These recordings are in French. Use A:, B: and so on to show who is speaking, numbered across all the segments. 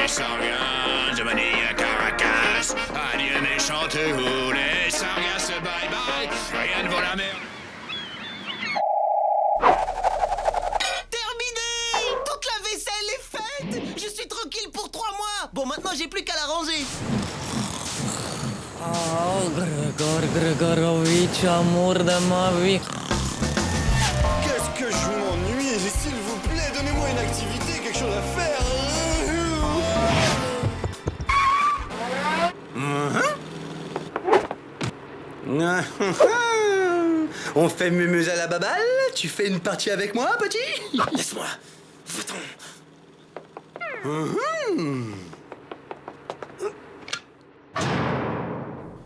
A: les sargasses de Manille à Caracas. Adieu mes chanteurs, les sargasses, bye bye. Rien ne vaut la merde.
B: Terminé! Toute la vaisselle est faite! Je suis tranquille pour 3 mois! Bon, maintenant j'ai plus qu'à la ranger.
C: Oh, Gregorovitch, amour de ma vie.
D: Qu'est-ce que je m'ennuie! S'il vous plaît, donnez-moi une activité, quelque chose à faire!
E: On fait mumuse à la baballe? Tu fais une partie avec moi, petit?
D: Laisse-moi! Va-t'en!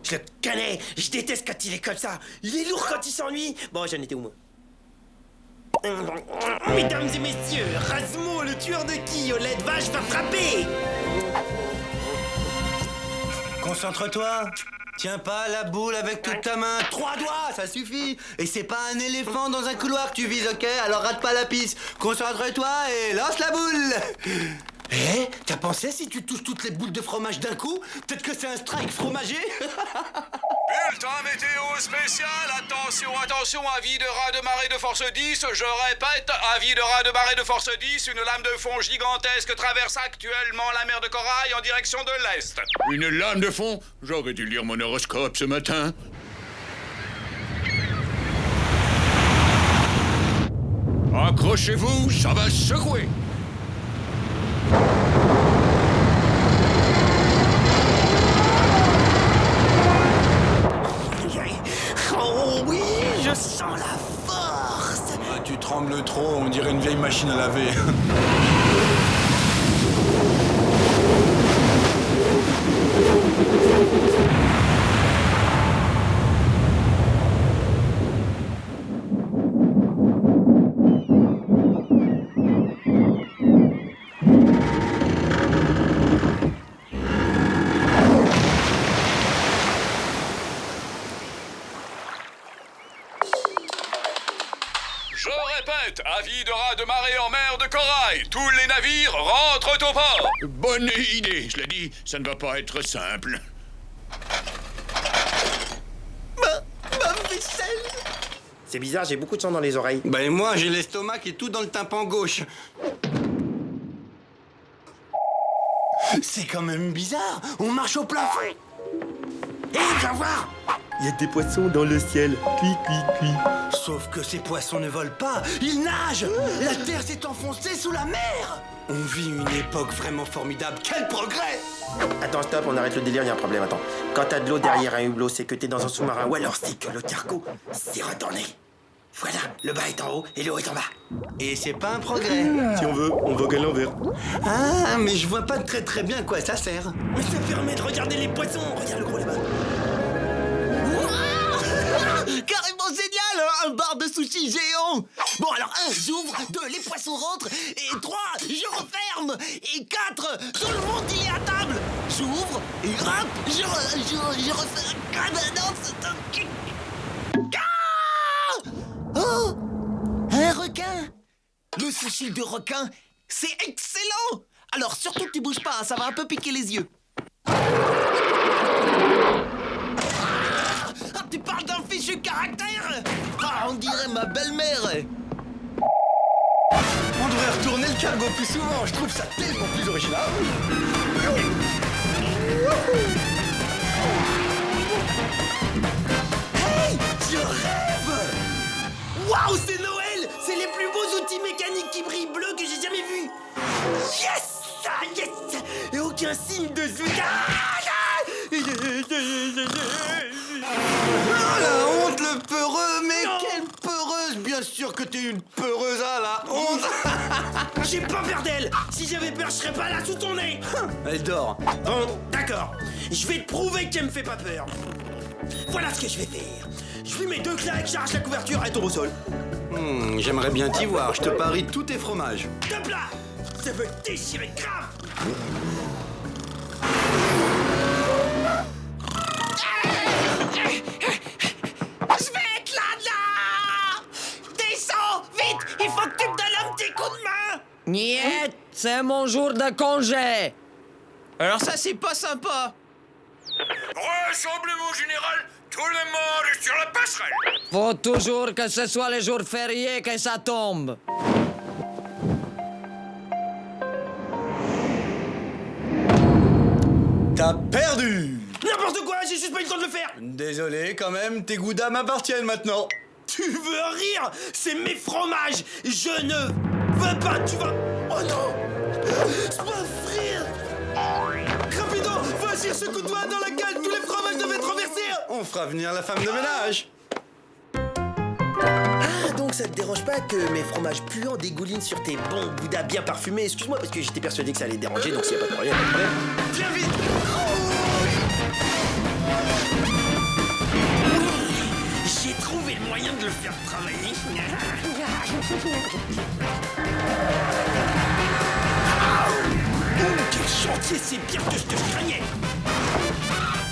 B: Je le connais! Je déteste quand il est comme ça! Il est lourd quand il s'ennuie! Bon, j'en étais où, moi? Mesdames et messieurs, Razmo, le tueur de qui au lait de vache va frapper!
E: Concentre-toi! Tiens pas la boule avec toute ta main. 3 doigts, ça suffit. Et c'est pas un éléphant dans un couloir que tu vises, ok? Alors rate pas la piste. Concentre-toi et lance la boule. Eh, t'as pensé si tu touches toutes les boules de fromage d'un coup? Peut-être que c'est un strike fromager?
A: Bulletin météo spécial, attention, attention, avis de raz de marée de force 10, je répète, avis de raz de marée de force 10, une lame de fond gigantesque traverse actuellement la mer de Corail en direction de l'Est. Une lame de fond? J'aurais dû lire mon horoscope ce matin. Accrochez-vous, ça va secouer.
B: Oh oui, je sens la force!
D: Ah, tu trembles trop, on dirait une vieille machine à laver.
A: Je répète, avis de raz de marée en mer de Corail. Tous les navires rentrent au port. Bonne idée, je l'ai dit, ça ne va pas être simple.
B: Ma vaisselle! C'est bizarre, j'ai beaucoup de sang dans les oreilles.
E: Ben moi, j'ai l'estomac et tout dans le tympan gauche. C'est quand même bizarre. On marche au plafond.
B: Hé, viens voir!
F: Il y a des poissons dans le ciel. Cui, cui, cui.
E: Sauf que ces poissons ne volent pas, ils nagent. La terre s'est enfoncée sous la mer. On vit une époque vraiment formidable. Quel progrès!
B: Attends, stop, on arrête le délire, il y a un problème, attends. Quand t'as de l'eau derrière un hublot, c'est que t'es dans un sous-marin, ou alors c'est que le cargo s'est retourné. Voilà, le bas est en haut et le haut est en bas.
E: Et c'est pas un progrès.
F: Si on veut, on vogue à l'envers.
E: Ah, mais je vois pas très bien à quoi ça sert.
B: Mais ça permet de regarder les poissons. Regarde le gros là-bas. Carrément génial, hein, un bar de sushi géant. Bon alors 1, j'ouvre, 2, les poissons rentrent, et 3, je referme, et 4, tout le monde il est à table. J'ouvre, et hop, je refais. Ah ben non, c'est un... Ah oh, un requin. Le sushi de requin, c'est excellent. Alors surtout que tu bouges pas, ça va un peu piquer les yeux. Tu parles d'un fichu caractère? Ah, on dirait ma belle-mère.
E: On devrait retourner le cargo plus souvent. Je trouve ça tellement plus original.
B: Hey, je rêve. Waouh, c'est Noël. C'est les plus beaux outils mécaniques qui brillent bleus que j'ai jamais vus. Yes, ah, yes. Et aucun signe de zouk.
E: Ah, la honte, le peureux. Mais quelle peureuse. Bien sûr que t'es une peureuse, ah, la honte.
B: J'ai pas peur d'elle. Si j'avais peur, je serais pas là sous ton nez.
E: Elle dort.
B: Bon, d'accord. Je vais te prouver qu'elle me fait pas peur. Voilà ce que je vais faire. Je lui mets 2 claques, charge la couverture et tombe au sol.
E: J'aimerais bien t'y voir. Je te parie tous tes fromages.
B: Top là. Ça veut déchirer grave. Je vais être là. Descends, vite. Il faut que tu me donnes un petit coup de main.
C: Niet, c'est mon jour de congé.
B: Alors ça, c'est pas sympa.
A: Rassemblement général, tout le monde est sur la passerelle.
C: Faut toujours que ce soit les jours fériés que ça tombe.
E: T'as perdu!
B: N'importe quoi, j'ai juste pas eu le temps de le faire.
E: Désolé, quand même, tes goudas m'appartiennent maintenant.
B: Tu veux rire? C'est mes fromages. Je ne veux pas, tu vas... Oh non! C'est pas frire! Rapido, vas-y, ce coup de doigt dans la gueule, tous les fromages devaient être renversés.
E: On fera venir la femme de ménage.
B: Ah, donc ça te dérange pas que mes fromages puants dégoulinent sur tes bons goudas bien parfumés? Excuse-moi, parce que j'étais persuadé que ça allait te déranger, donc s'il y a pas de problème, pas de problème. Viens vite! J'ai trouvé le moyen de le faire travailler. Quel chantier, c'est pire que ce que je craignais.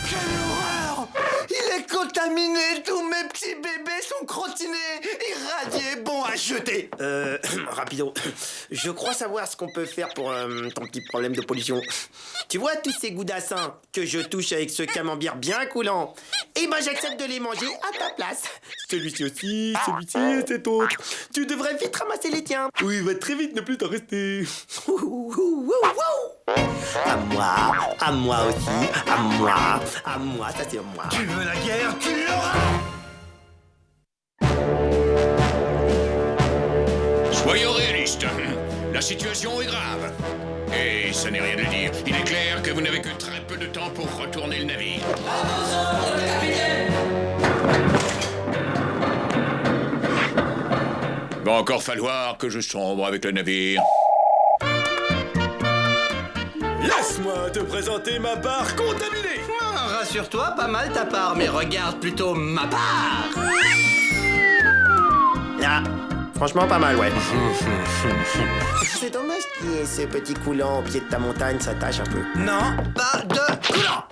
E: Quelle horreur! Il est contaminé, tous mes petits bébés sont crottinés, irradiés, bons à jeter.
B: Rapido, je crois savoir ce qu'on peut faire pour ton petit problème de pollution. Tu vois tous ces goudassins que je touche avec ce camembert bien coulant? Eh ben j'accepte de les manger à ta place.
F: Celui-ci aussi, celui-ci et cet autre.
B: Tu devrais vite ramasser les tiens.
F: Oui, va très vite, ne plus t'en rester.
B: À moi aussi, à moi, ça c'est moi.
E: Tu veux la guerre, tu l'auras!
A: Soyons réalistes. La situation est grave. Et ça n'est rien de dire. Il est clair que vous n'avez que très peu de temps pour retourner le navire. Va encore falloir que je sombre avec le navire.
F: Laisse-moi te présenter ma barre contaminée.
E: Ah, rassure-toi, pas mal ta part, mais regarde plutôt ma part!
B: Là, franchement pas mal, ouais. C'est dommage qu'il y ait ce petit coulant au pied de ta montagne, ça tâche un peu.
E: Non, pas de coulant!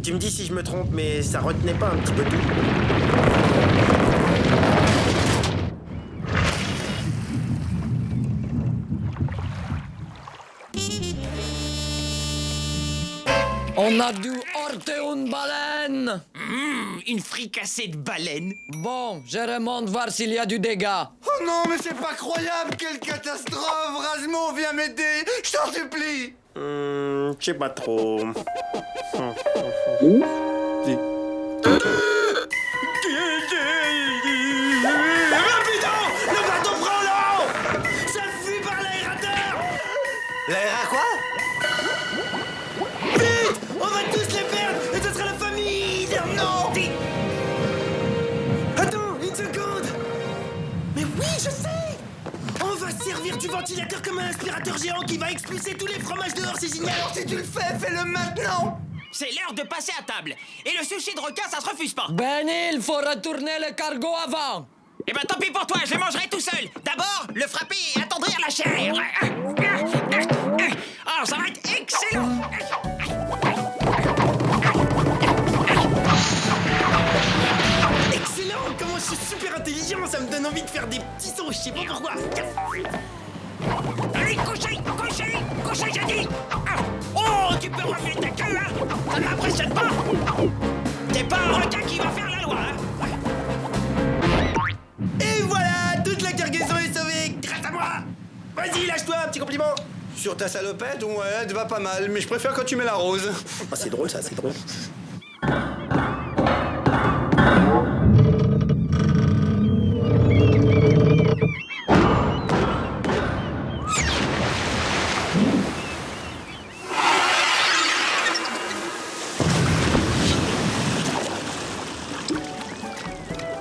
B: Tu me dis si je me trompe, mais ça retenait pas un petit peu tout.
C: On a dû heurter une baleine.
B: Une fricassée de baleine.
C: Bon, je remonte voir s'il y a du dégât.
E: Oh non, mais c'est pas croyable! Quelle catastrophe! Rasmo, viens m'aider! Je t'en supplie!
B: Je sais pas trop. Putain! Le bateau prend l'eau! Ça fuit par l'aérateur!
E: L'air à quoi?
B: Vite! On va tous les perdre! Et ce sera la famille! Non! Attends, une seconde! Mais oui, je sais! On va servir du ventilateur comme un aspirateur géant qui va expulser tous les fromages dehors, c'est génial!
E: Alors si tu le fais, fais-le maintenant!
G: C'est l'heure de passer à table. Et le sushi de requin, ça se refuse pas.
C: Benny, il faut retourner le cargo avant.
G: Eh ben tant pis pour toi, je le mangerai tout seul. D'abord, le frapper et attendrir la chair. Oh, ça va être excellent.
B: Excellent! Comment je suis super intelligent! Ça me donne envie de faire des petits sons, je sais pas pourquoi!
G: Allez, couchez, j'ai dit. Oh, tu peux remuer ta queue, hein. Ça ne m'impressionne pas. T'es pas un requin qui va faire la loi, hein.
B: Et voilà! Toute la cargaison est sauvée grâce à moi! Vas-y, lâche-toi, un petit compliment!
E: Sur ta salopette, ouais, elle te va pas mal, mais je préfère quand tu mets la rose.
B: Oh, c'est drôle ça, c'est drôle.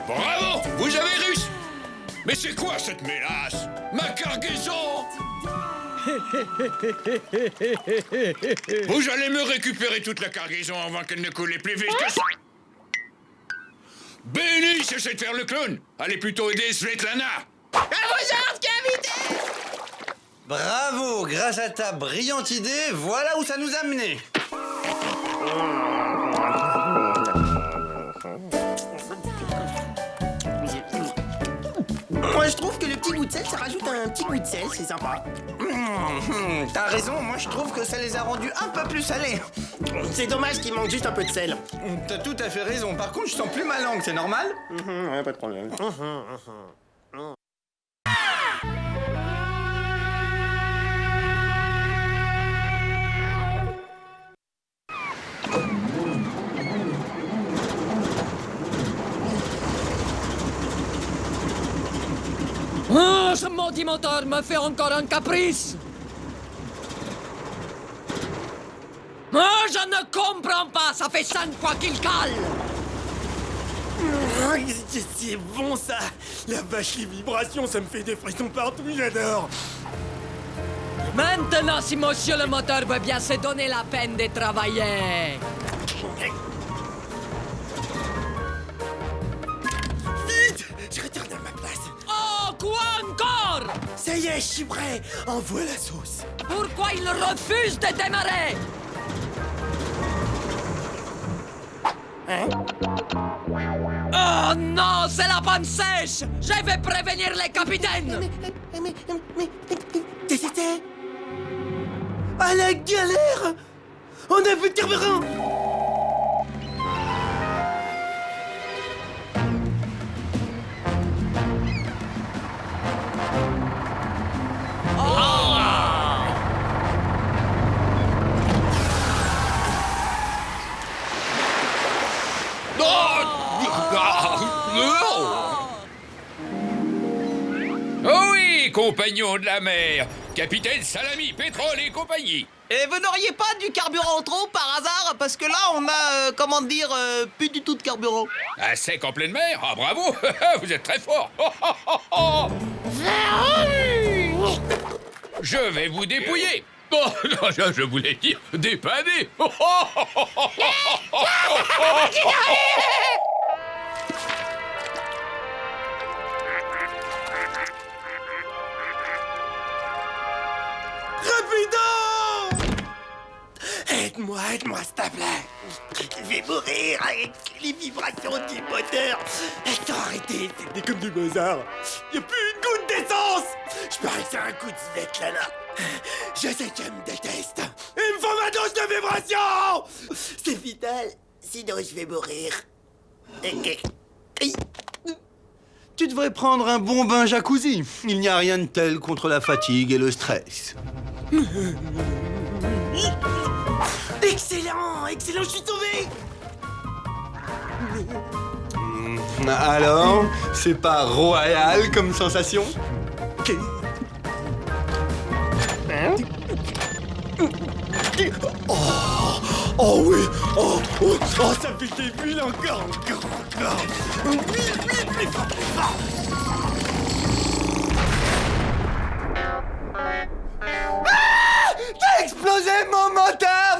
A: Bravo! Vous avez réussi! Mais c'est quoi cette mélasse? Ma cargaison! Vous allez me récupérer toute la cargaison avant qu'elle ne coule plus vite que ça! Benny, cessez de faire le clown! Allez plutôt aider Svetlana!
G: À vos ordres, capitaine.
E: Bravo, grâce à ta brillante idée, voilà où ça nous a menés.
B: Moi je trouve que le petit goût de sel, ça rajoute un petit goût de sel, c'est sympa.
E: T'as raison, moi je trouve que ça les a rendus un peu plus salés.
B: C'est dommage qu'il manque juste un peu de sel.
E: T'as tout à fait raison. Par contre, je sens plus ma langue, c'est normal?
B: Ouais, pas de problème.
C: Oh, ce maudit moteur me fait encore un caprice. Oh, je ne comprends pas, ça fait 5 fois qu'il cale.
F: C'est bon ça. La vache, les vibrations, ça me fait des frissons partout, j'adore.
C: Maintenant, si monsieur le moteur veut bien se donner la peine de travailler.
F: Vite, je retourne à ma place.
C: Oh, quoi encore?
F: Ça y est, je suis prêt. Envoie la sauce.
C: Pourquoi il refuse de démarrer? Oh non, c'est la panne sèche! Je vais prévenir les capitaines!
F: C'était... Ah la galère! On a plus de carburant!
A: Oh oui, compagnons de la mer, capitaine Salami, pétrole et compagnie.
B: Et vous n'auriez pas du carburant en trop par hasard? Parce que là, on a, plus du tout de carburant.
A: À sec en pleine mer? Ah bravo, vous êtes très fort. Je vais vous dépouiller. Oh, non, je voulais dire dépanner.
F: Rapido! Aide-moi, s'il te plaît. Je vais mourir avec les vibrations du moteur. Elles sont arrêtées, c'était comme du Mozart. Y'a plus une goutte d'essence. Je parie que c'est un coup de zette là. Je sais qu'elle me déteste. Il me faut ma dose de vibrations. C'est vital, sinon je vais mourir.
E: Tu devrais prendre un bon bain jacuzzi. Il n'y a rien de tel contre la fatigue et le stress.
F: Excellent, je suis sauvé.
E: Alors, c'est pas royal comme sensation?
F: Oh oui, oh, ça fait des bulles encore. Oui, plus fort.
E: T'as explosé mon moteur!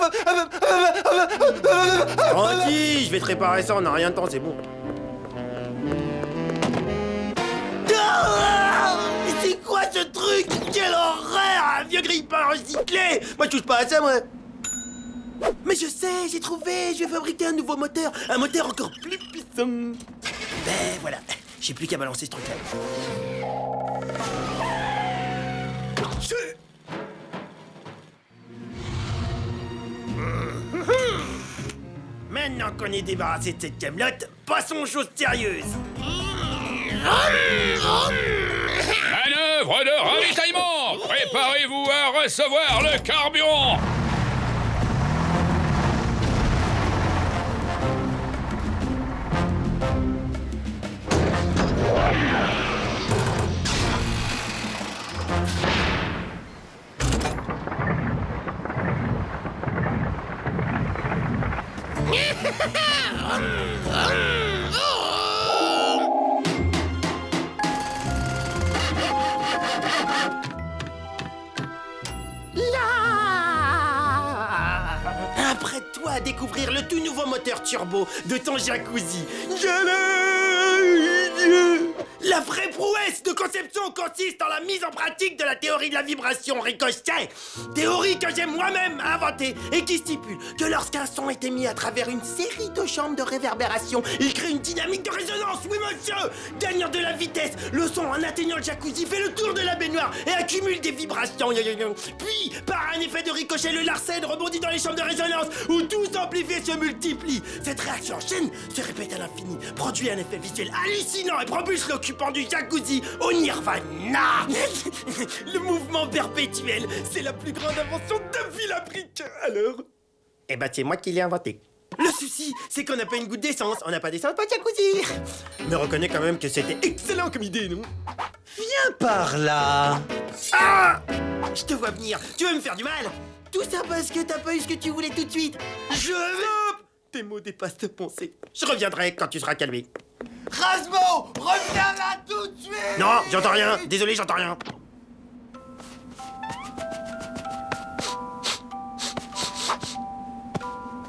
F: Tranquille, je vais te réparer ça, on a rien de temps, c'est bon. C'est quoi ce truc? Quelle horreur! Un vieux grille-pain recyclé! Moi, je touche pas à ça, moi! Mais je sais, j'ai trouvé! Je vais fabriquer un nouveau moteur! Un moteur encore plus puissant! Ben voilà, j'ai plus qu'à balancer ce truc-là. Maintenant qu'on est débarrassé de cette camelote, passons aux choses sérieuses!
A: Manœuvre de ravitaillement. Préparez-vous à recevoir le carburant.
F: Apprête-toi à découvrir le tout nouveau moteur turbo de ton jacuzzi. La vraie prouesse de conception consiste en la mise en pratique de la théorie de la vibration ricochet. Théorie que j'ai moi-même inventée et qui stipule que lorsqu'un son est émis à travers une série de chambres de réverbération, il crée une dynamique de résonance, oui monsieur. Gagnant de la vitesse, le son en atteignant le jacuzzi fait le tour de la baignoire et accumule des vibrations. Puis, par un effet de ricochet, le larsen rebondit dans les chambres de résonance où tout s'amplifie et se multiplie. Cette réaction en chaîne se répète à l'infini, produit un effet visuel hallucinant et propulse l'occupant du jacuzzi au nirvana. Le mouvement perpétuel, c'est la plus grande invention depuis la brique. Alors? Eh ben, c'est moi qui l'ai inventé. Le souci, c'est qu'on n'a pas une goutte d'essence. On n'a pas d'essence, pas de jacuzzi. Mais reconnais quand même que c'était excellent comme idée, non?
E: Viens par là.
F: Ah! Je te vois venir. Tu veux me faire du mal? Tout ça parce que t'as pas eu ce que tu voulais tout de suite. Je veux... Tes mots dépassent ta pensée. Je reviendrai quand tu seras calmé.
E: Rasmo, reviens là tout de suite.
F: Non, j'entends rien. Désolé, j'entends rien.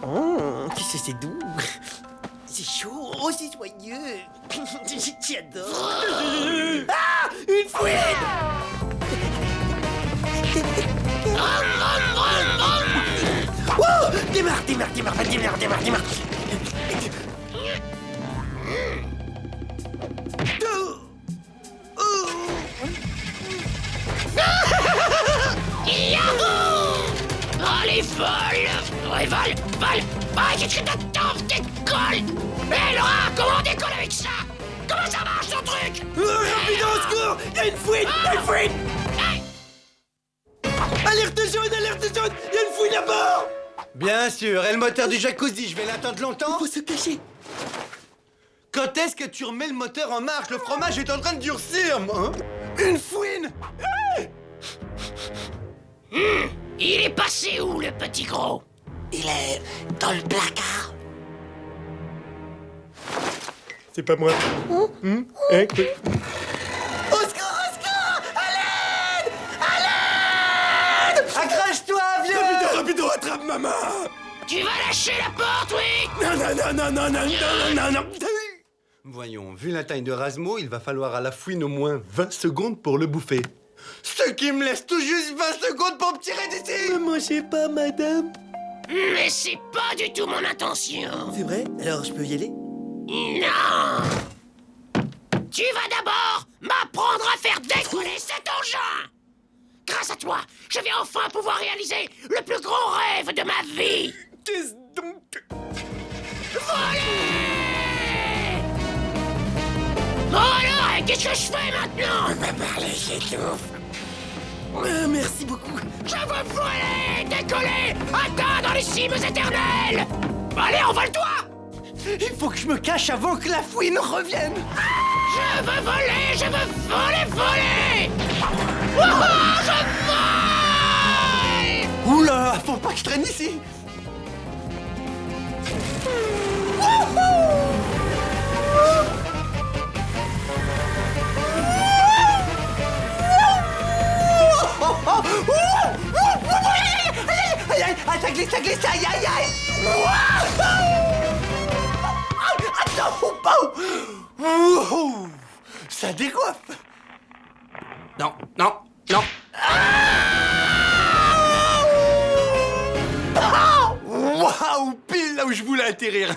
F: Oh, tu sais, c'est doux. C'est chaud, oh, c'est joyeux. J'adore. Ah! Une fouine! Oh! Démarre.
G: Oh, les vols! Ouais, vol! Ah, qu'est-ce que t'attends? Décolle! Hé, Laura, comment on décolle avec ça? Comment ça marche, ton truc?
F: Rapido, au secours! Y'a une fouine!
G: Hey!
F: Alerte jaune! Y'a une fouine à bord!
E: Bien sûr, et le moteur du jacuzzi, je vais l'attendre longtemps.
F: Faut se cacher!
E: Quand est-ce que tu remets le moteur en marche? Le fromage est en train de durcir, moi. Une fouine.
G: Il est passé où, le petit gros?
F: Il est dans le placard. C'est pas moi. Au secours! À l'aide!
E: Accroche-toi, vieux.
F: Rapido, attrape ma main!
G: Tu vas lâcher la porte, oui?
F: Non.
E: Voyons, vu la taille de Rasmo, il va falloir à la fouine au moins 20 secondes pour le bouffer. Ce qui me laisse tout juste 20 secondes pour me tirer d'ici.
F: Ne mangez pas, madame.
G: Mais c'est pas du tout mon intention.
F: C'est vrai? Alors je peux y aller?
G: Non! Tu vas d'abord m'apprendre à faire décoller cet engin! Grâce à toi, je vais enfin pouvoir réaliser le plus grand rêve de ma vie!
F: Qu'est-ce donc?
G: Voler! Bon alors, qu'est-ce que je fais maintenant?
F: On va parler, j'étouffe. Merci beaucoup.
G: Je veux voler, décoller, atteindre les cimes éternelles! Allez, envole-toi!
E: Il faut que je me cache avant que la fouine revienne.
G: Je veux voler, voler! Wouhou, je vole!
E: Oula, faut pas que je traîne ici. Aïe, ça glisse, aïe. Attends, ça décoiffe.
A: Non.
E: Waouh, pile là où je voulais atterrir.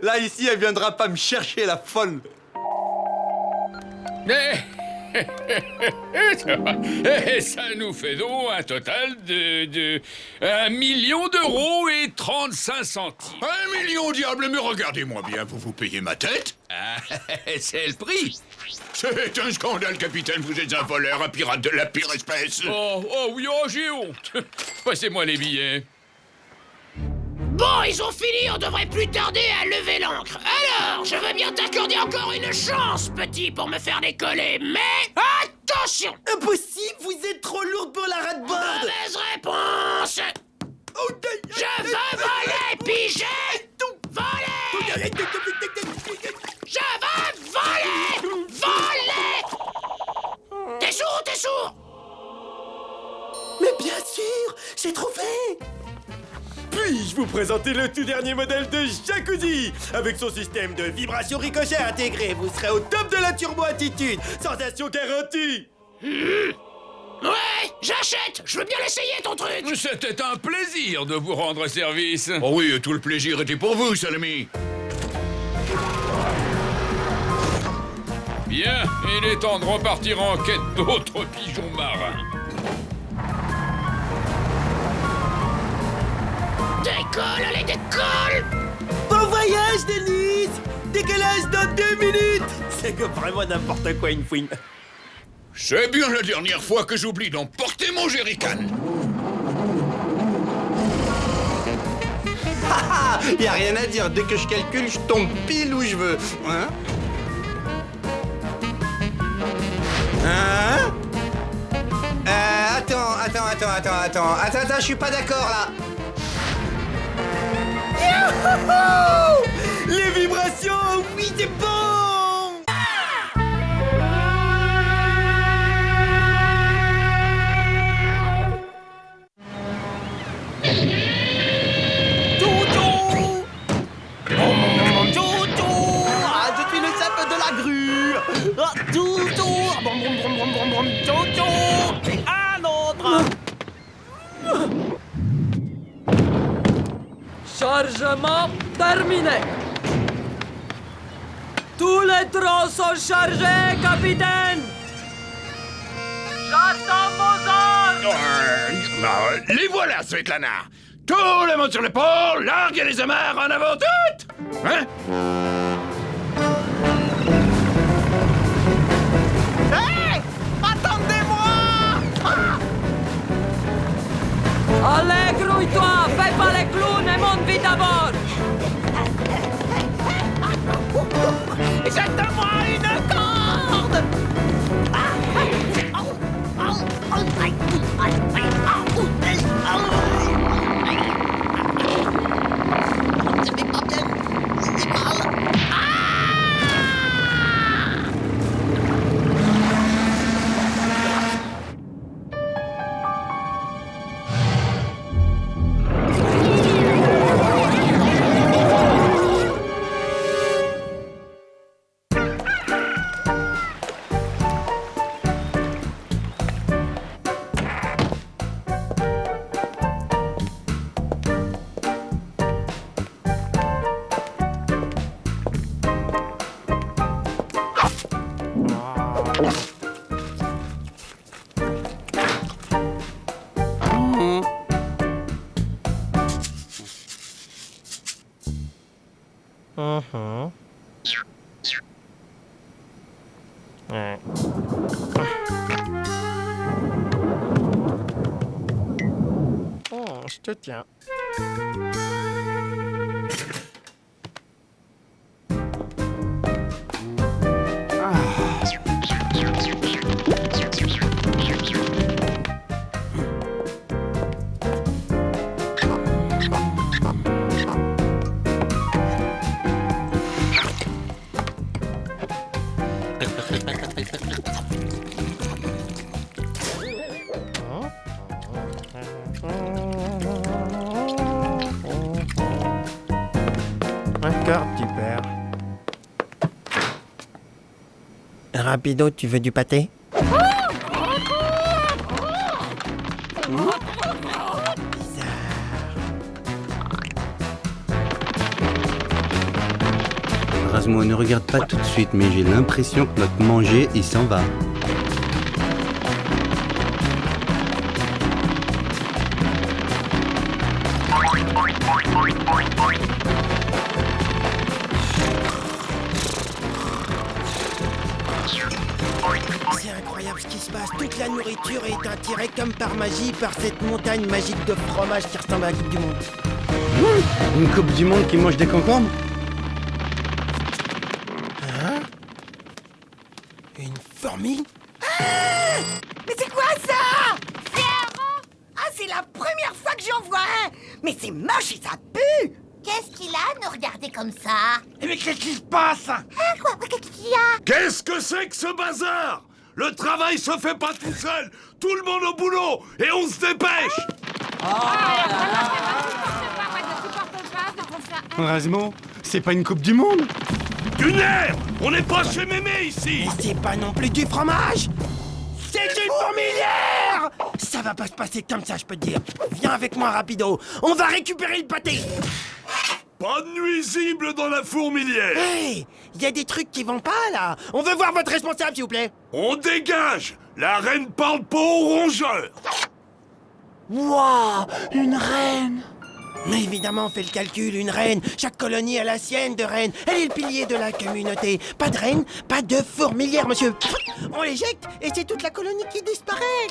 E: Là, ici, elle viendra pas me chercher, la folle.
H: Et ça nous fait donc un total de 1 million d'euros et 35 centimes.
A: 1 million, diable, mais regardez-moi bien, vous payez ma tête?
H: Ah, c'est le prix.
A: C'est un scandale, capitaine, vous êtes un voleur, un pirate de la pire espèce.
H: Oh oui, j'ai honte. Passez-moi les billets.
G: Bon, ils ont fini, on devrait plus tarder à lever l'ancre. Alors, je veux bien t'accorder encore une chance, petit, pour me faire décoller, mais attention!
F: Impossible, vous êtes trop lourde pour la rade-bande.
G: Mauvaise réponse! Je veux voler, pigé! Voler! Je veux voler! Voler! T'es sourd?
F: Mais bien sûr, j'ai trouvé. Puis-je vous présenter le tout dernier modèle de jacuzzi? Avec son système de vibration ricochet intégré, vous serez au top de la turbo-attitude. Sensation garantie.
G: Ouais, j'achète. Je veux bien l'essayer, ton truc.
H: C'était un plaisir de vous rendre service.
A: Oh oui, tout le plaisir était pour vous, Salami.
H: Bien, il est temps de repartir en quête d'autres pigeons marins.
G: Décolle, allez, décolle.
F: Bon voyage, Denise. Décollage dans 2 minutes. C'est que vraiment n'importe quoi, une fouine.
A: C'est bien la dernière fois que j'oublie d'emporter mon jerrycan.
E: Haha, y a rien à dire, dès que je calcule, je tombe pile où je veux. Hein? Hein? Attends, je suis pas d'accord là.
F: Youhou! Les vibrations, oui, c'est bon.
B: Toutou! Toutou! Ah, je suis le chef de la grue! Ah, Toutou! Brum, brum, brum, brum, brum, brum, Toutou! Un autre!
C: Chargement terminé. Tous les trons sont chargés, capitaine. J'attends vos ordres.
A: Les voilà, Svetlana. Tout le monde sur le pôle, larguez les amarres en avant toutes. Hein?
B: Hé! Attendez-moi!
C: Allez, grouille-toi, fais pas les clowns et monte vite à bord.
B: Jette-moi une corde! C'est pas bien, c'est mal.
F: Je te tiens. Encore, petit père. Rapido, tu veux du pâté?
E: Rasmo, ne regarde pas tout de suite, mais j'ai l'impression que notre manger, il s'en va.
F: C'est incroyable ce qui se passe. Toute la nourriture est attirée comme par magie par cette montagne magique de fromage qui ressemble à la Coupe du Monde.
E: Une coupe du monde qui mange des concombres?
F: Hein? Une fourmi?
I: Mais c'est quoi ça? C'est un rang? Ah, c'est la première fois que j'en vois un. Mais c'est moche et ça pue. Qu'est-ce qu'il a à nous regarder comme ça?
F: Mais qu'est-ce qui se passe?
I: Ah, quoi? Qu'est-ce qu'il y a?
A: Qu'est-ce que c'est que ce bazar? Le travail se fait pas tout seul. Tout le monde au boulot et on se dépêche.
E: Rasmo, c'est pas une coupe du monde?
F: Du nerf! On n'est pas chez Mémé ici! C'est pas non plus du fromage! C'est une fourmilière! Ça va pas se passer comme ça, je peux te dire. Viens avec moi, rapido. On va récupérer le pâté.
J: Pas de nuisible dans la fourmilière!
F: Hey! Il y a des trucs qui vont pas, là! On veut voir votre responsable, s'il vous plaît!
J: On dégage! La reine parle pas aux rongeurs!
F: Waouh! Une reine! Mais évidemment, on fait le calcul, une reine. Chaque colonie a la sienne de reine. Elle est le pilier de la communauté. Pas de reine, pas de fourmilière, monsieur. On l'éjecte et c'est toute la colonie qui disparaît.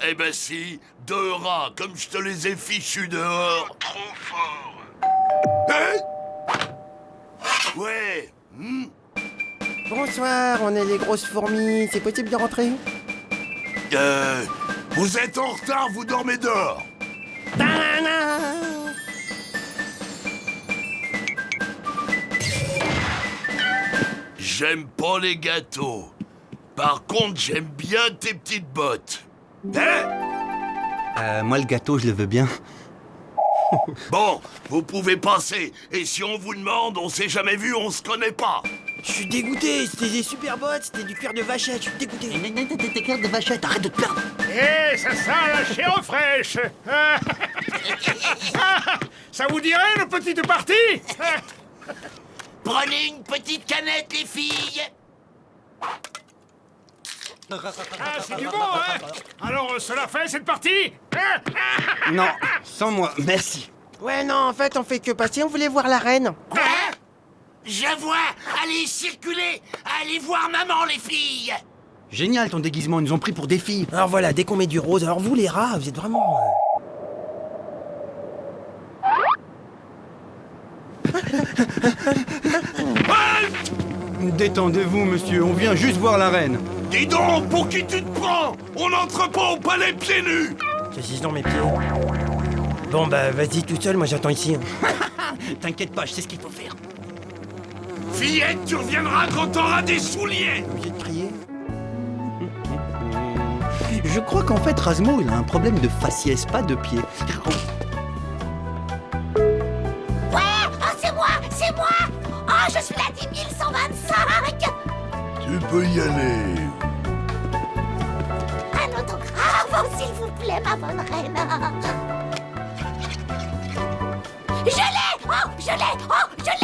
J: Eh ben si, 2 rats, comme je te les ai fichus dehors. Trop fort. Hein? Ouais.
F: Bonsoir, on est les grosses fourmis. C'est possible de rentrer?
J: Vous êtes en retard, vous dormez dehors.
F: Ta-da!
J: J'aime pas les gâteaux. Par contre, j'aime bien tes petites bottes. Hein?
E: Moi, le gâteau, je le veux bien.
J: Bon, vous pouvez passer. Et si on vous demande, on s'est jamais vu, on se connaît pas.
F: Je suis dégoûté, c'était des super bottes, c'était du cuir de vachette, je suis dégoûté.
B: T'es cuir de vachette, arrête de te plaindre.
K: Eh, ça sent la chair fraîche. Ça vous dirait une petite partie?
G: Prenez une petite canette, les filles.
K: Ah, c'est du bon, hein? Alors, cela fait cette partie?
E: Non, sans moi, merci.
F: Ouais, non, en fait, on fait que passer, on voulait voir la reine.
G: Quoi? Je vois. Allez, circulez. Allez voir maman, les filles.
E: Génial ton déguisement, ils nous ont pris pour des filles.
F: Alors voilà, dès qu'on met du rose, alors vous les rats, vous êtes vraiment...
E: Détendez-vous, monsieur, on vient juste voir la reine.
J: Dis donc, pour qui tu te prends? On n'entre pas au palais pieds nus.
F: Ceci dans mes pieds. Bon, bah, vas-y tout seul, moi j'attends ici.
E: T'inquiète pas, je sais ce qu'il faut faire.
J: Fillette, tu reviendras quand t'auras des souliers.
F: Obligé de crier.
E: Je crois qu'en fait, Rasmo, il a un problème de faciès, pas de pied.
I: Ouais, ah, c'est moi, c'est moi. Oh, je suis la 10 125.
J: Tu peux y aller.
I: Un autographe, s'il vous plaît, ma bonne reine. Je l'ai. Oh, je l'ai. Oh, je l'ai.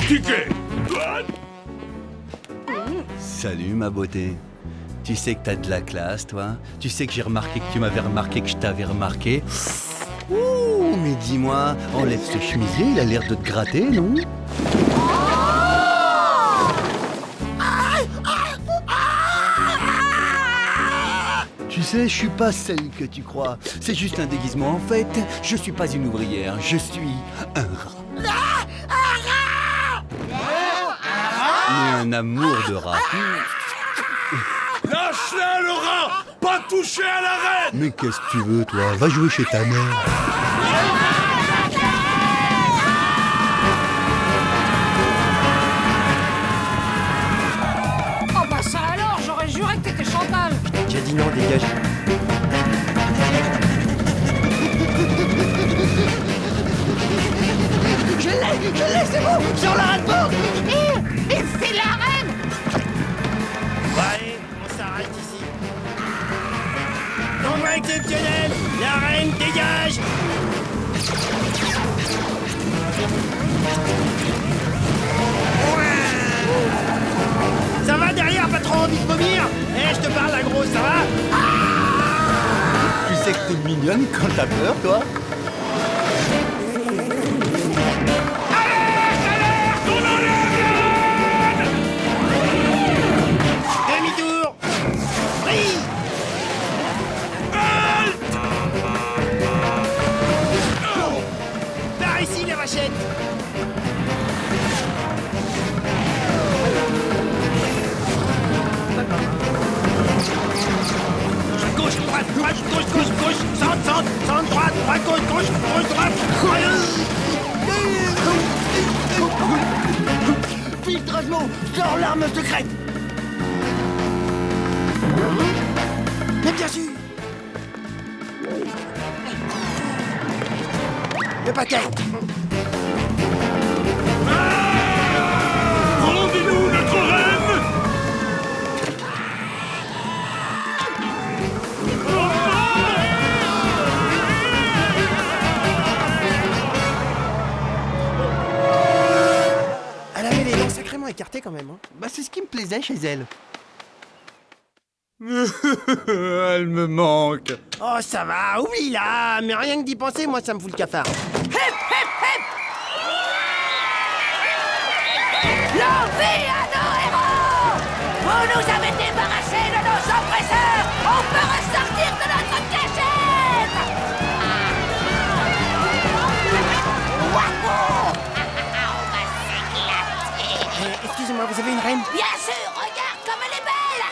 J: Ticket.
E: Salut ma beauté. Tu sais que t'as de la classe, toi. Tu sais que j'ai remarqué que tu m'avais remarqué que je t'avais remarqué. Ouh, mais dis-moi, enlève ce chemisier, il a l'air de te gratter, non? Tu sais, je suis pas celle que tu crois. C'est juste un déguisement. En fait, je suis pas une ouvrière, je suis un rat. Mais un amour de rat.
J: Lâche-la, le rat. Pas toucher à la reine.
E: Mais qu'est-ce que tu veux, toi? Va jouer chez ta mère.
C: Oh bah ça alors, j'aurais juré que t'étais Chantal.
F: J'ai dit non, dégage.
B: Je l'ai, c'est bon. Sur la rate morte.
I: Mais c'est la reine.
F: Bon, allez, on s'arrête ici. Nombre exceptionnel, la reine dégage. Ça va derrière, pas trop envie de vomir? Eh, je te parle, la grosse, ça va?
E: Tu sais que t'es mignonne quand t'as peur, toi?
F: Demi-tour. Prise. Par ici, les vachettes. Gauche, droite. Gizmo, sors l'arme secrète. Mais bien sûr. Le paquet.
K: Rendez-nous notre reine!
F: Elle avait les dents sacrément écartées quand même. Hein.
E: Bah, c'est ce qui me plaisait chez elle. Elle me manque.
F: Oh, ça va, oublie-la. Mais rien que d'y penser, moi, ça me fout le cafard.
I: Hip, hip, hip! L'envie à nos héros! Vous nous avez débarrassés de nos oppresseurs! On peut ressortir de notre cachette! Wahou! On va s'éclater!
F: Excusez-moi, vous avez une reine?
I: Bien sûr, regarde comme elle est belle!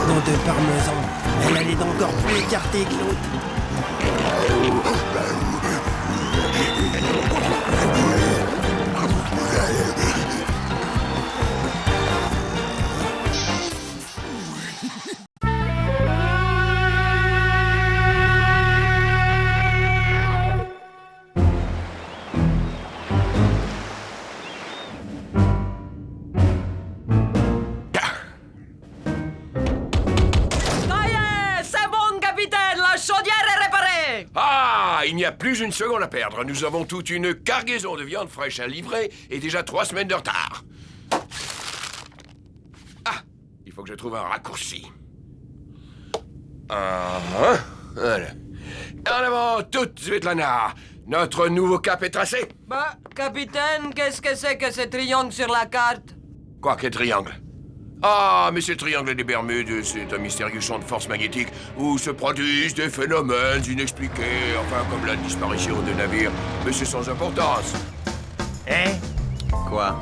F: Nom de parmesan. Elle a les dents encore plus écartées que l'autre.
C: Ça y est, c'est bon, capitaine, la chaudière est réparée.
J: Ah, il n'y a plus une seconde à perdre. Nous avons toute une cargaison de viande fraîche à livrer et déjà 3 semaines de retard. Ah, il faut que je trouve un raccourci. Voilà. En avant, toute Svetlana. Notre nouveau cap est tracé.
C: Bah, capitaine, qu'est-ce que c'est que ce triangle sur la carte?
J: Quoi, quel triangle? Ah, mais c'est le triangle des Bermudes, c'est un mystérieux champ de force magnétique où se produisent des phénomènes inexpliqués, enfin comme la disparition de navires, mais c'est sans importance.
F: Hein?
E: Quoi?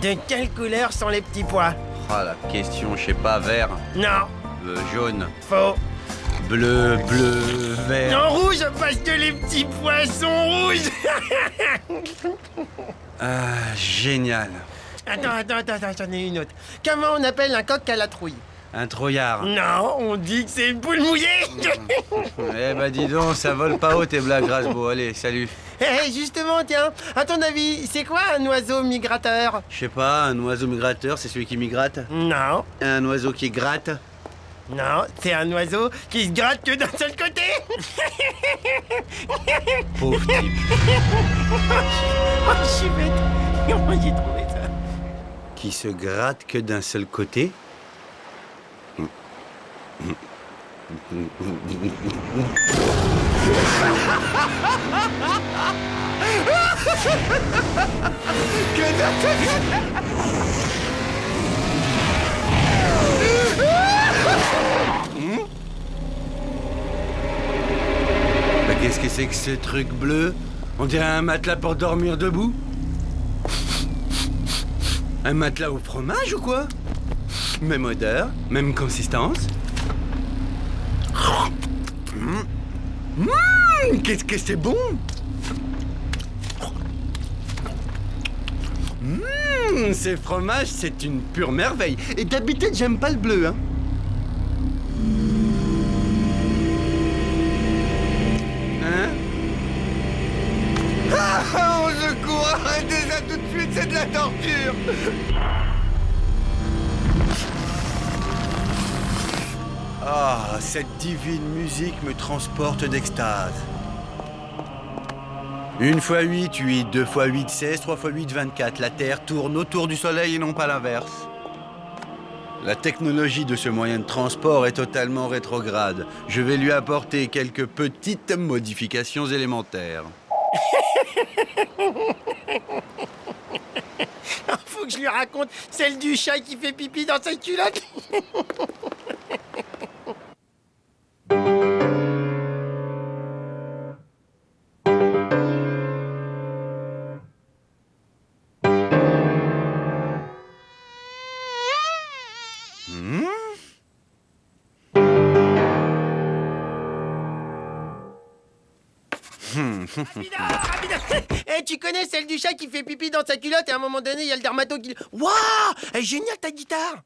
F: De quelle couleur sont les petits pois?
E: Ah, la question, je sais pas, vert,
F: Non,
E: jaune,
F: faux.
E: bleu, vert.
F: Non, rouge, parce que les petits pois sont rouges.
E: Ah, génial.
F: Attends, j'en ai une autre. Comment on appelle un coq à la trouille?
E: Un troyard.
F: Non, on dit que c'est une poule mouillée.
E: Eh bah dis donc, ça vole pas haut tes blagues, Grasbo. Allez, salut.
F: Eh, justement, tiens, à ton avis, c'est quoi un oiseau migrateur?
E: Je sais pas, un oiseau migrateur, c'est celui qui migrate?
F: Non,
E: Un oiseau qui gratte?
F: non, c'est un oiseau qui se gratte que d'un seul côté.
E: Pauvre type.
F: Oh, je suis bête. Comment j'ai trouvé ça?
E: Qui se gratte que d'un seul côté? Bah, qu'est-ce que c'est que ce truc bleu? On dirait un matelas pour dormir debout? Un matelas au fromage ou quoi? Même odeur, même consistance. Qu'est-ce que c'est bon! Ces fromages, c'est une pure merveille. Et d'habitude, j'aime pas le bleu, hein. Hein? Ah, au secours! Arrêtez ça tout de suite, c'est de la torture! Ah, cette divine musique me transporte d'extase. 1 x 8, 8, 2 x 8, 16, 3 x 8, 24. La Terre tourne autour du Soleil et non pas l'inverse. La technologie de ce moyen de transport est totalement rétrograde. Je vais lui apporter quelques petites modifications élémentaires.
F: Faut que je lui raconte celle du chat qui fait pipi dans sa culotte. Rapide. Eh, tu connais celle du chat qui fait pipi dans sa culotte et à un moment donné, il y a le dermato qui... Waouh, elle est géniale ta guitare.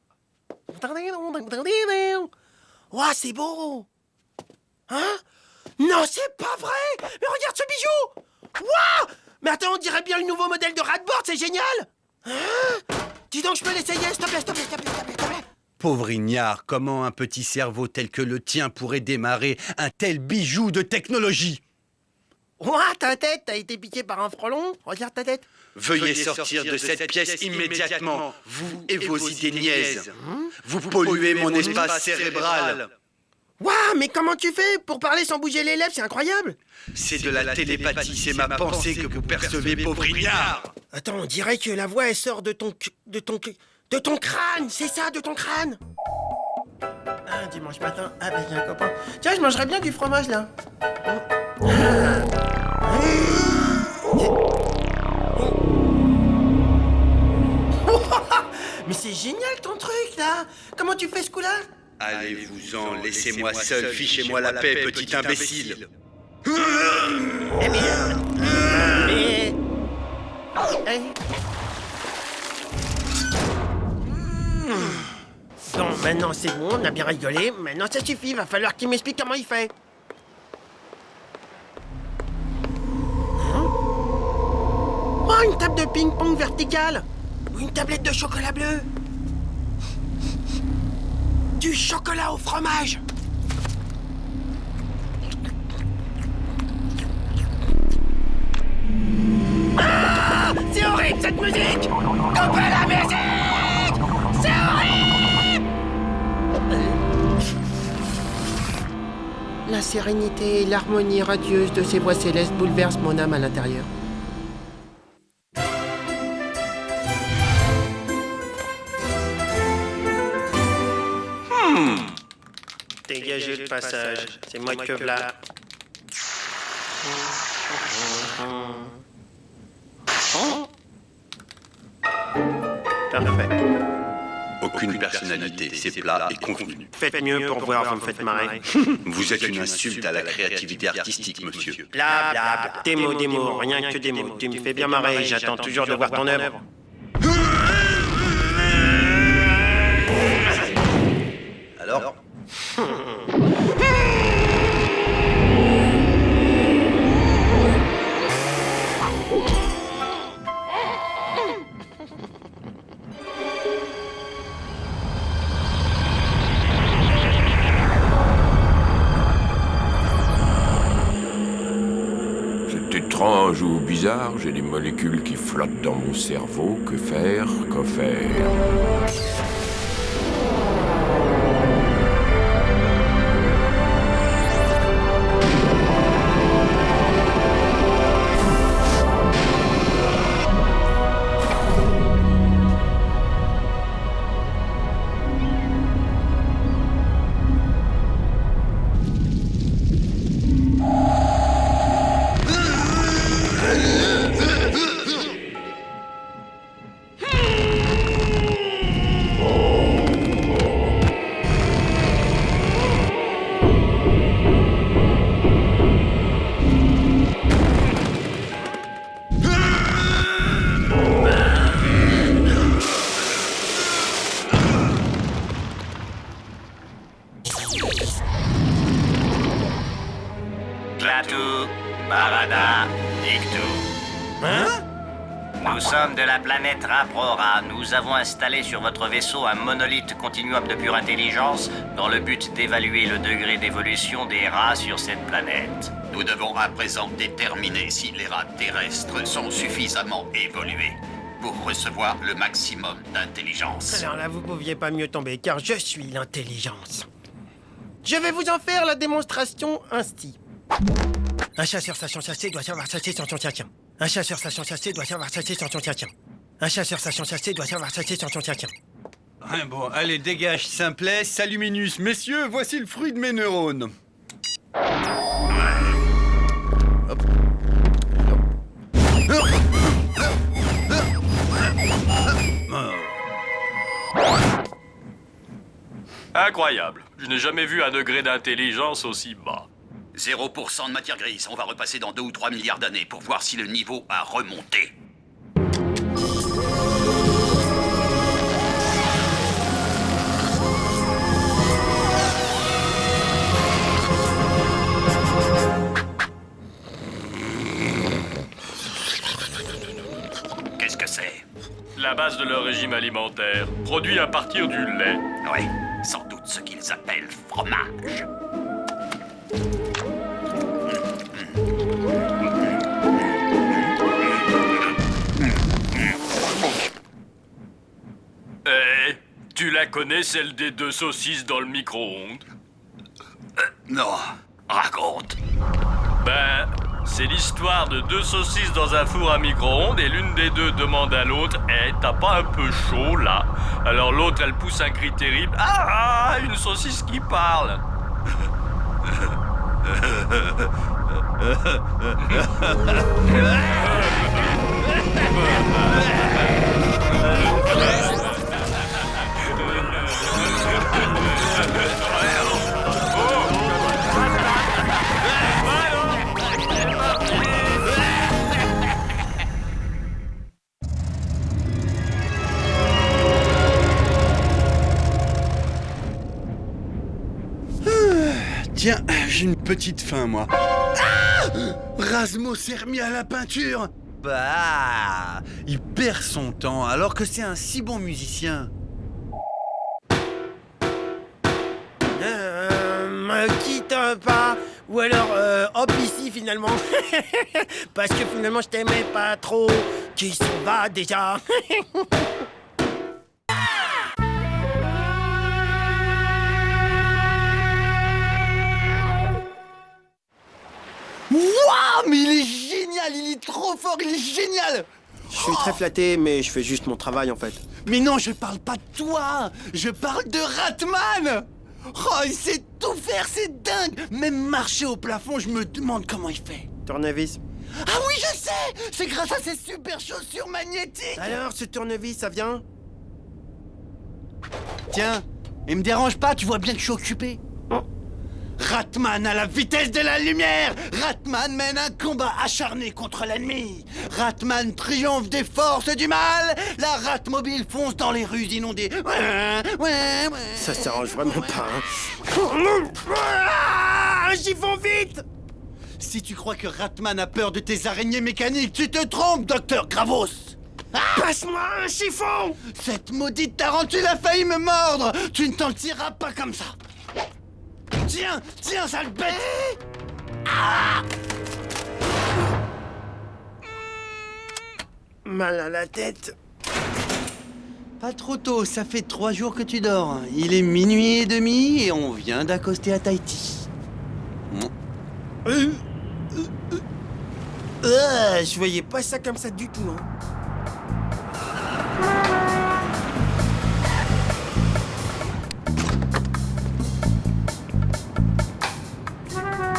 F: Waouh, c'est beau. Hein? Non, c'est pas vrai. Mais regarde ce bijou. Waouh. Mais attends, on dirait bien le nouveau modèle de Radboard, c'est génial. Hein? Dis donc, je peux l'essayer, s'il te plaît, s'il te plaît, s'il te plaît, s'il te plaît.
E: Pauvre ignare, comment un petit cerveau tel que le tien pourrait démarrer un tel bijou de technologie?
F: Ouah, ta tête, t'as été piqué par un frelon? Regarde ta tête.
E: Veuillez sortir de cette pièce immédiatement, vous et vos idées niaises. Vous polluez mon espace cérébral.
F: Waouh, mais comment tu fais pour parler sans bouger les lèvres? C'est incroyable.
E: C'est de la télépathie, c'est ma pensée que vous percevez, pauvre ignare.
F: Attends, on dirait que la voix, elle sort de ton crâne, c'est ça, de ton crâne. Ah, dimanche matin, ah ben j'ai un copain. Tiens, je mangerais bien du fromage, là. Mais c'est génial ton truc, là. Comment tu fais ce coup-là?
E: Allez-vous-en, laissez-moi seul, fichez-moi la paix, petit imbécile.
F: Bon, maintenant c'est bon, on a bien rigolé. Maintenant ça suffit, va falloir qu'il m'explique comment il fait. Oh, une table de ping-pong verticale. Ou une tablette de chocolat bleu. Du chocolat au fromage. Ah, c'est horrible cette musique. Coupez la musique. C'est horrible. La sérénité et l'harmonie radieuse de ces voix célestes bouleversent mon âme à l'intérieur. Dégagez le passage, c'est moi que v'là. Parfait.
E: Aucune personnalité, c'est plat et convenu.
F: Faites mieux pour voir, vous me faites marrer.
E: Vous êtes une insulte à la créativité artistique, monsieur.
F: Bla bla bla. Des mots, rien que des mots. Tu me fais bien marrer, j'attends toujours de voir ton œuvre.
E: Alors?
J: C'est étrange ou bizarre, j'ai des molécules qui flottent dans mon cerveau. Que faire? Que faire?
L: Klaatu, Barada, Iktu. Nous sommes de la planète Raprora. Nous avons installé sur votre vaisseau un monolithe continuum de pure intelligence dans le but d'évaluer le degré d'évolution des rats sur cette planète.
A: Nous devons à présent déterminer si les rats terrestres sont suffisamment évolués pour recevoir le maximum d'intelligence.
F: Alors là, vous pouviez pas mieux tomber, car je suis l'intelligence. Je vais vous en faire la démonstration ainsi. Un chasseur sachant chasser doit savoir chasser sans son tien-tien. Un chasseur sachant chasser doit savoir chasser sans son tien-tien. Un chasseur sachant chasser doit savoir chasser sans son tien-tien.
E: Bon, allez, dégage, simplet, saluminus. Messieurs, voici le fruit de mes neurones. Hop.
M: Incroyable. Je n'ai jamais vu un degré d'intelligence aussi bas. 0% de matière grise. On va repasser dans 2 ou 3 milliards d'années pour voir si le niveau a remonté. Qu'est-ce que c'est?
N: La base de leur régime alimentaire, produit à partir du lait.
M: Ouais, sans doute ce qu'ils appellent fromage.
N: Tu la connais, celle des 2 saucisses dans le micro-ondes?
M: Non, raconte.
N: Ben, c'est l'histoire de 2 saucisses dans un four à micro-ondes et l'une des 2 demande à l'autre « Eh, t'as pas un peu chaud, là ?» Alors l'autre, elle pousse un cri terrible « Ah, une saucisse qui parle !»
E: Tiens, j'ai une petite faim, moi. Ah! Rasmo s'est remis à la peinture. Bah, il perd son temps alors que c'est un si bon musicien.
F: Quitte pas. Ou alors, hop ici finalement. Parce que finalement je t'aimais pas trop. Qui s'en va déjà?
B: Waouh, mais il est génial, il est trop fort, il est génial.
F: Je suis très flatté, mais je fais juste mon travail en fait.
B: Mais non, je parle pas de toi, je parle de Ratman. Oh, il sait tout faire, c'est dingue. Même marcher au plafond, je me demande comment il fait.
F: Tournevis.
B: Ah oui, je sais, c'est grâce à ces super chaussures magnétiques.
F: Alors, ce tournevis, ça vient?
B: Tiens, il me dérange pas, tu vois bien que je suis occupé. Ratman à la vitesse de la lumière. Ratman mène un combat acharné contre l'ennemi. Ratman triomphe des forces du mal. La Ratmobile fonce dans les rues inondées.
F: Ça s'arrange vraiment pas, hein. Ah, chiffon, vite!
B: Si tu crois que Ratman a peur de tes araignées mécaniques, tu te trompes, docteur Gravos.
F: Passe-moi un chiffon!
B: Cette maudite tarentule a failli me mordre. Tu ne t'en tireras pas comme ça. Tiens, tiens, sale bête! Ah!
F: Mal à la tête.
E: Pas trop tôt, ça fait 3 jours que tu dors. Il est 00h30 et on vient d'accoster à Tahiti.
F: Je voyais pas ça comme ça du tout, hein.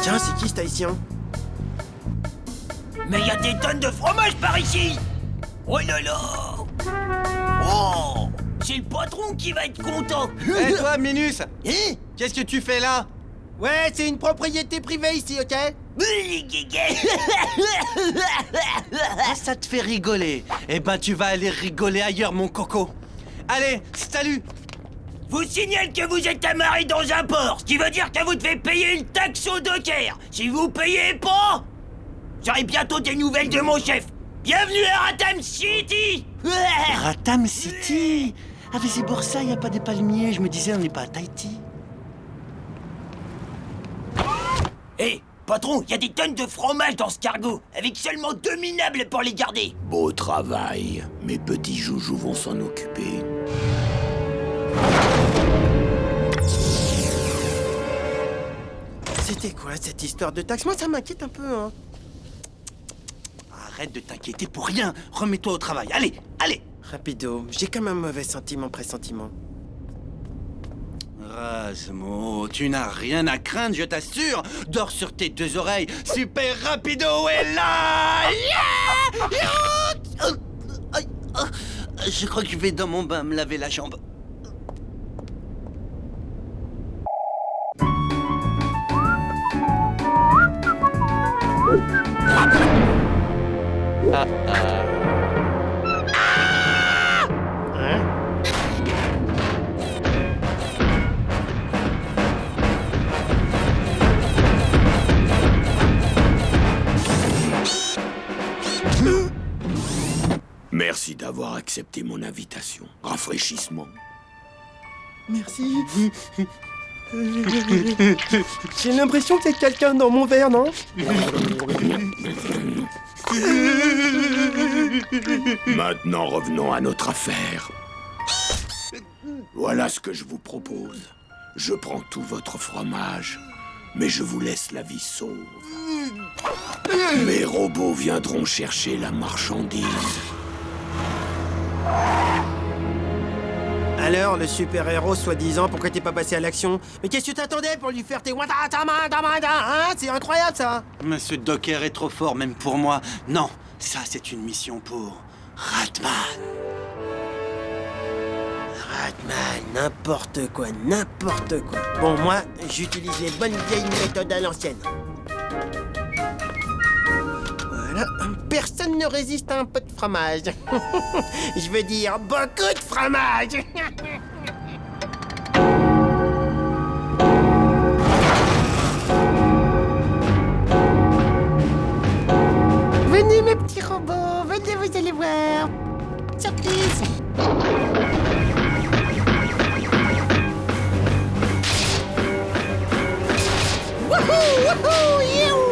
F: Tiens, c'est qui cet haïtien?
G: Mais y a des tonnes de fromage par ici! Oh là là! Oh! C'est le patron qui va être content!
E: Et toi, Minus? Qu'est-ce que tu fais là?
F: Ouais, c'est une propriété privée ici, ok?
E: Ça te fait rigoler. Eh ben, tu vas aller rigoler ailleurs, mon coco. Allez, salut!
G: Vous signale que vous êtes amarré dans un port, ce qui veut dire que vous devez payer une taxe au docker. Si vous payez pas, j'aurai bientôt des nouvelles de mon chef. Bienvenue à Ratam City.
E: Ratam City? Ah mais c'est pour ça, y a pas des palmiers. Je me disais, on n'est pas à Tahiti.
G: Hé, patron, y a des tonnes de fromage dans ce cargo, avec seulement 2 minables pour les garder.
O: Beau travail. Mes petits joujoux vont s'en occuper.
F: C'était quoi cette histoire de taxe? Moi, ça m'inquiète un peu, hein.
E: Arrête de t'inquiéter pour rien. Remets-toi au travail. Allez, allez.
F: Rapido, j'ai comme un mauvais pressentiment.
E: Rasmo, tu n'as rien à craindre, je t'assure. Dors sur tes 2 oreilles. Super Rapido est là. Je crois que je vais dans mon bain me laver la jambe.
O: Merci d'avoir accepté mon invitation. Rafraîchissement.
F: Merci. J'ai l'impression qu'il y a quelqu'un dans mon verre, non?
O: Maintenant, revenons à notre affaire. Voilà ce que je vous propose. Je prends tout votre fromage, mais je vous laisse la vie sauve. Mes robots viendront chercher la marchandise.
F: Alors, le super-héros soi-disant, pourquoi t'es pas passé à l'action? Mais qu'est-ce que tu t'attendais pour lui faire tes watatamandamanda, hein? C'est incroyable, ça!
E: Mais ce Docker est trop fort, même pour moi. Non, ça, c'est une mission pour Ratman.
F: Ratman, n'importe quoi, n'importe quoi. Bon, moi, j'utilise les bonnes vieilles méthodes à l'ancienne. Voilà, personne ne résiste à un peu de fromage. Je veux dire, beaucoup de fromage. Venez, mes petits robots, venez, vous allez voir. Surprise. Wouhou, wouhou, youhou.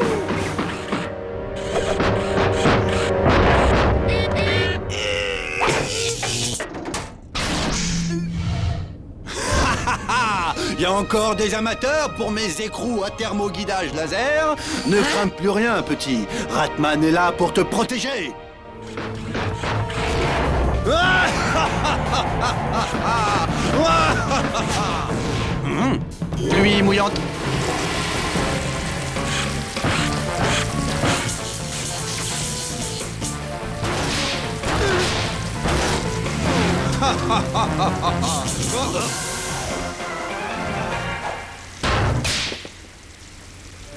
E: Il y a encore des amateurs pour mes écrous à thermoguidage laser. Ne crains plus rien, petit. Ratman est là pour te protéger. Nuit mouillante.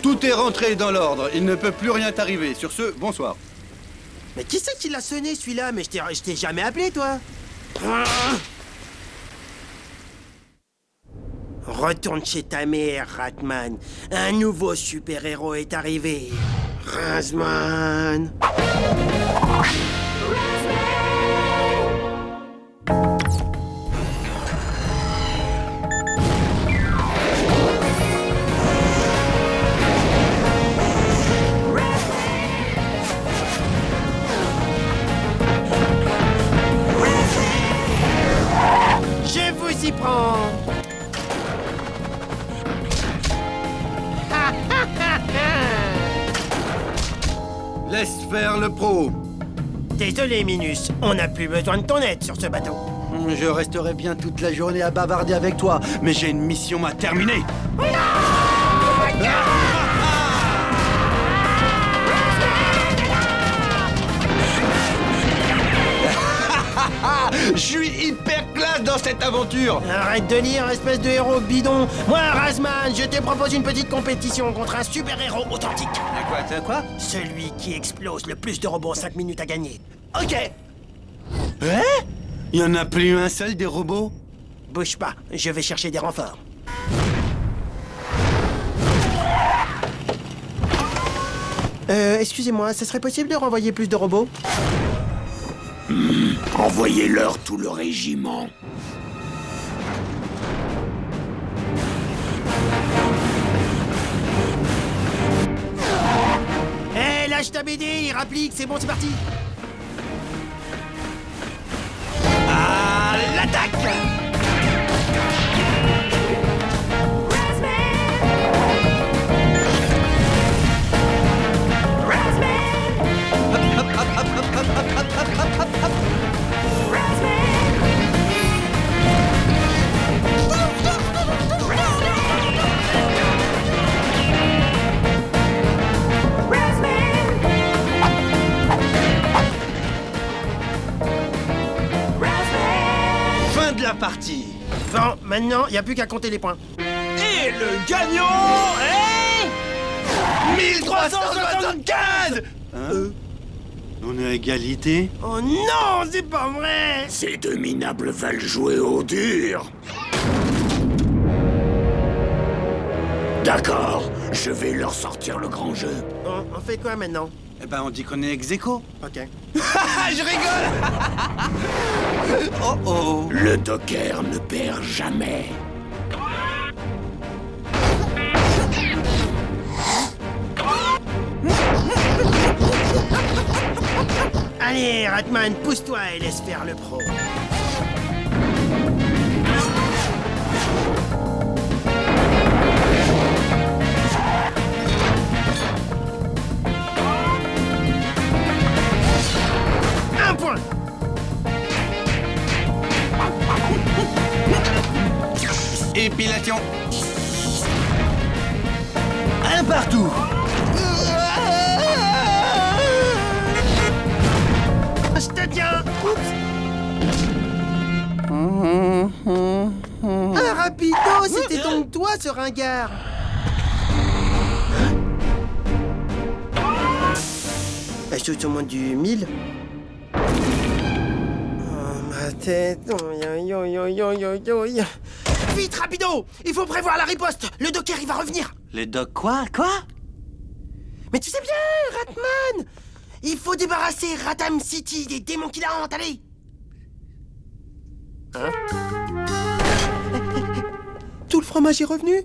E: Tout est rentré dans l'ordre. Il ne peut plus rien t'arriver. Sur ce, bonsoir.
F: Mais qui c'est qui l'a sonné, celui-là? Mais je t'ai jamais appelé, toi. Retourne chez ta mère, Ratman. Un nouveau super-héros est arrivé. Razman. Je vous y prends.
E: Laisse faire le pro.
F: Désolé, Minus. On n'a plus besoin de ton aide sur ce bateau.
E: Je resterai bien toute la journée à bavarder avec toi, mais j'ai une mission à terminer. Je suis hyper classe dans cette aventure.
F: Arrête de lire, espèce de héros bidon. Moi, Razman, je te propose une petite compétition contre un super-héros authentique.
E: Quoi?
F: Celui qui explose le plus de robots en 5 minutes à gagner.
E: Ok. Hein? Il y en a plus un seul des robots?
F: Bouge pas, je vais chercher des renforts. Excusez-moi, ce serait possible de renvoyer plus de robots?
O: Envoyez-leur tout le régiment.
F: Hé, lâche ta BD, il rapplique, c'est bon, c'est parti.
E: À l'attaque! Fin de la partie.
F: Bon, maintenant, il n'y a plus qu'à compter les points.
E: Et le gagnant est... 1375 hein? On est à égalité?
F: Oh non, c'est pas vrai!
O: Ces deux minables veulent jouer au dur. D'accord, je vais leur sortir le grand jeu.
F: On fait quoi maintenant?
E: Eh ben, on dit qu'on est ex-aequo.
F: Ok.
E: Je rigole. Oh oh.
O: Le Docker ne perd jamais.
F: Allez, Ratman, pousse-toi et laisse faire le pro. Un point.
E: Épilation. Un partout.
F: Je te tiens. Ah, rapido, c'était donc toi, ce ringard. La chose au moins du 1000. Oh, ma tête. Vite, rapido. Il faut prévoir la riposte. Le Docker, il va revenir.
E: Le doc quoi? Quoi?
F: Mais tu sais bien, Ratman. Il faut débarrasser Ratham City des démons qui la hantent, allez. Hein? Tout le fromage est revenu?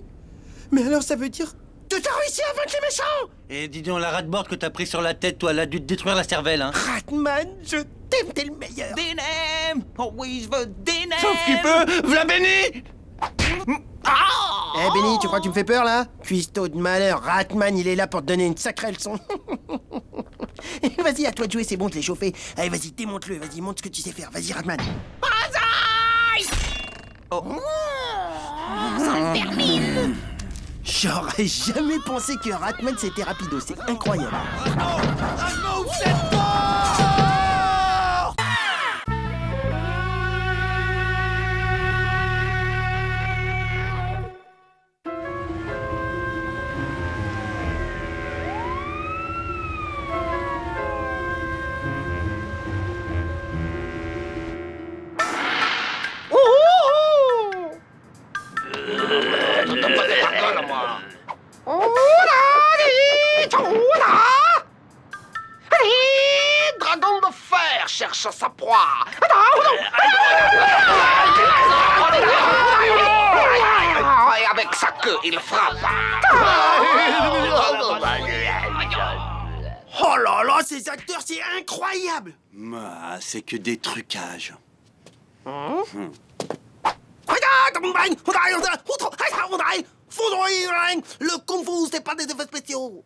F: Mais alors ça veut dire que t'as réussi à vaincre les méchants?
E: Et dis donc, la rat-morte que t'as pris sur la tête, toi, elle a dû te détruire la cervelle, hein.
F: Ratman, je t'aime, t'es le meilleur.
B: Dinem! Always the Dinem!
E: Sauf qu'il peut, v'là Benny!
F: Eh Benny, tu crois que tu me fais peur là? Cuistot de malheur, Ratman il est là pour te donner une sacrée leçon. Vas-y, à toi de jouer, c'est bon, je l'ai chauffé. Allez, vas-y, démonte-le, vas-y, montre ce que tu sais faire. Vas-y, Ratman.
I: Ça me termine.
F: J'aurais jamais pensé que Ratman c'était rapido, c'est incroyable.
G: Dragon de fer cherche sa proie. Et avec sa queue, il frappe.
F: Oh là là, ces acteurs, c'est incroyable.
E: Ah, c'est que des trucages.
F: Le kung fu, c'est pas des effets spéciaux.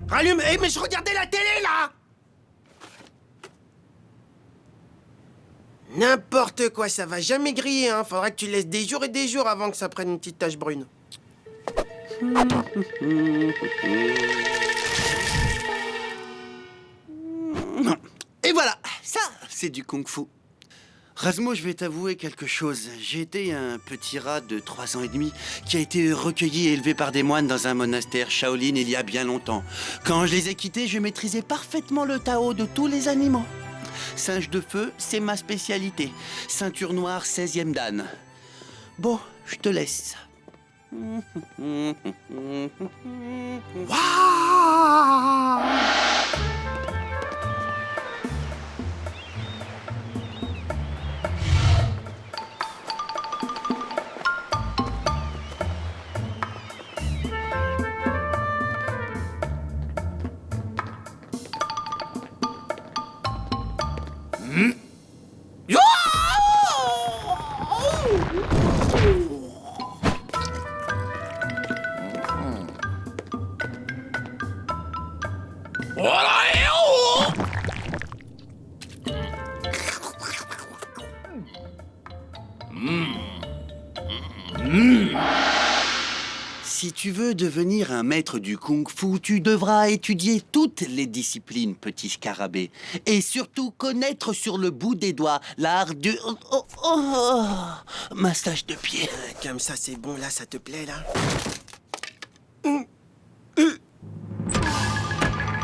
F: Rallume. Mais je regardais la télé, là. N'importe quoi, ça va jamais griller, hein. Faudra que tu laisses des jours et des jours avant que ça prenne une petite tache brune.
E: Et voilà, ça, c'est du kung-fu. Rasmo, je vais t'avouer quelque chose. J'ai été un petit rat de 3 ans et demi qui a été recueilli et élevé par des moines dans un monastère Shaolin il y a bien longtemps. Quand je les ai quittés, je maîtrisais parfaitement le Tao de tous les animaux. Singe de feu, c'est ma spécialité. Ceinture noire, 16e dan. Bon, je te laisse.
F: Waouh!
E: Si tu veux devenir un maître du kung-fu, tu devras étudier toutes les disciplines, petit scarabée. Et surtout connaître sur le bout des doigts l'art du... massage de pied.
F: Comme ça, c'est bon, là, ça te plaît, là?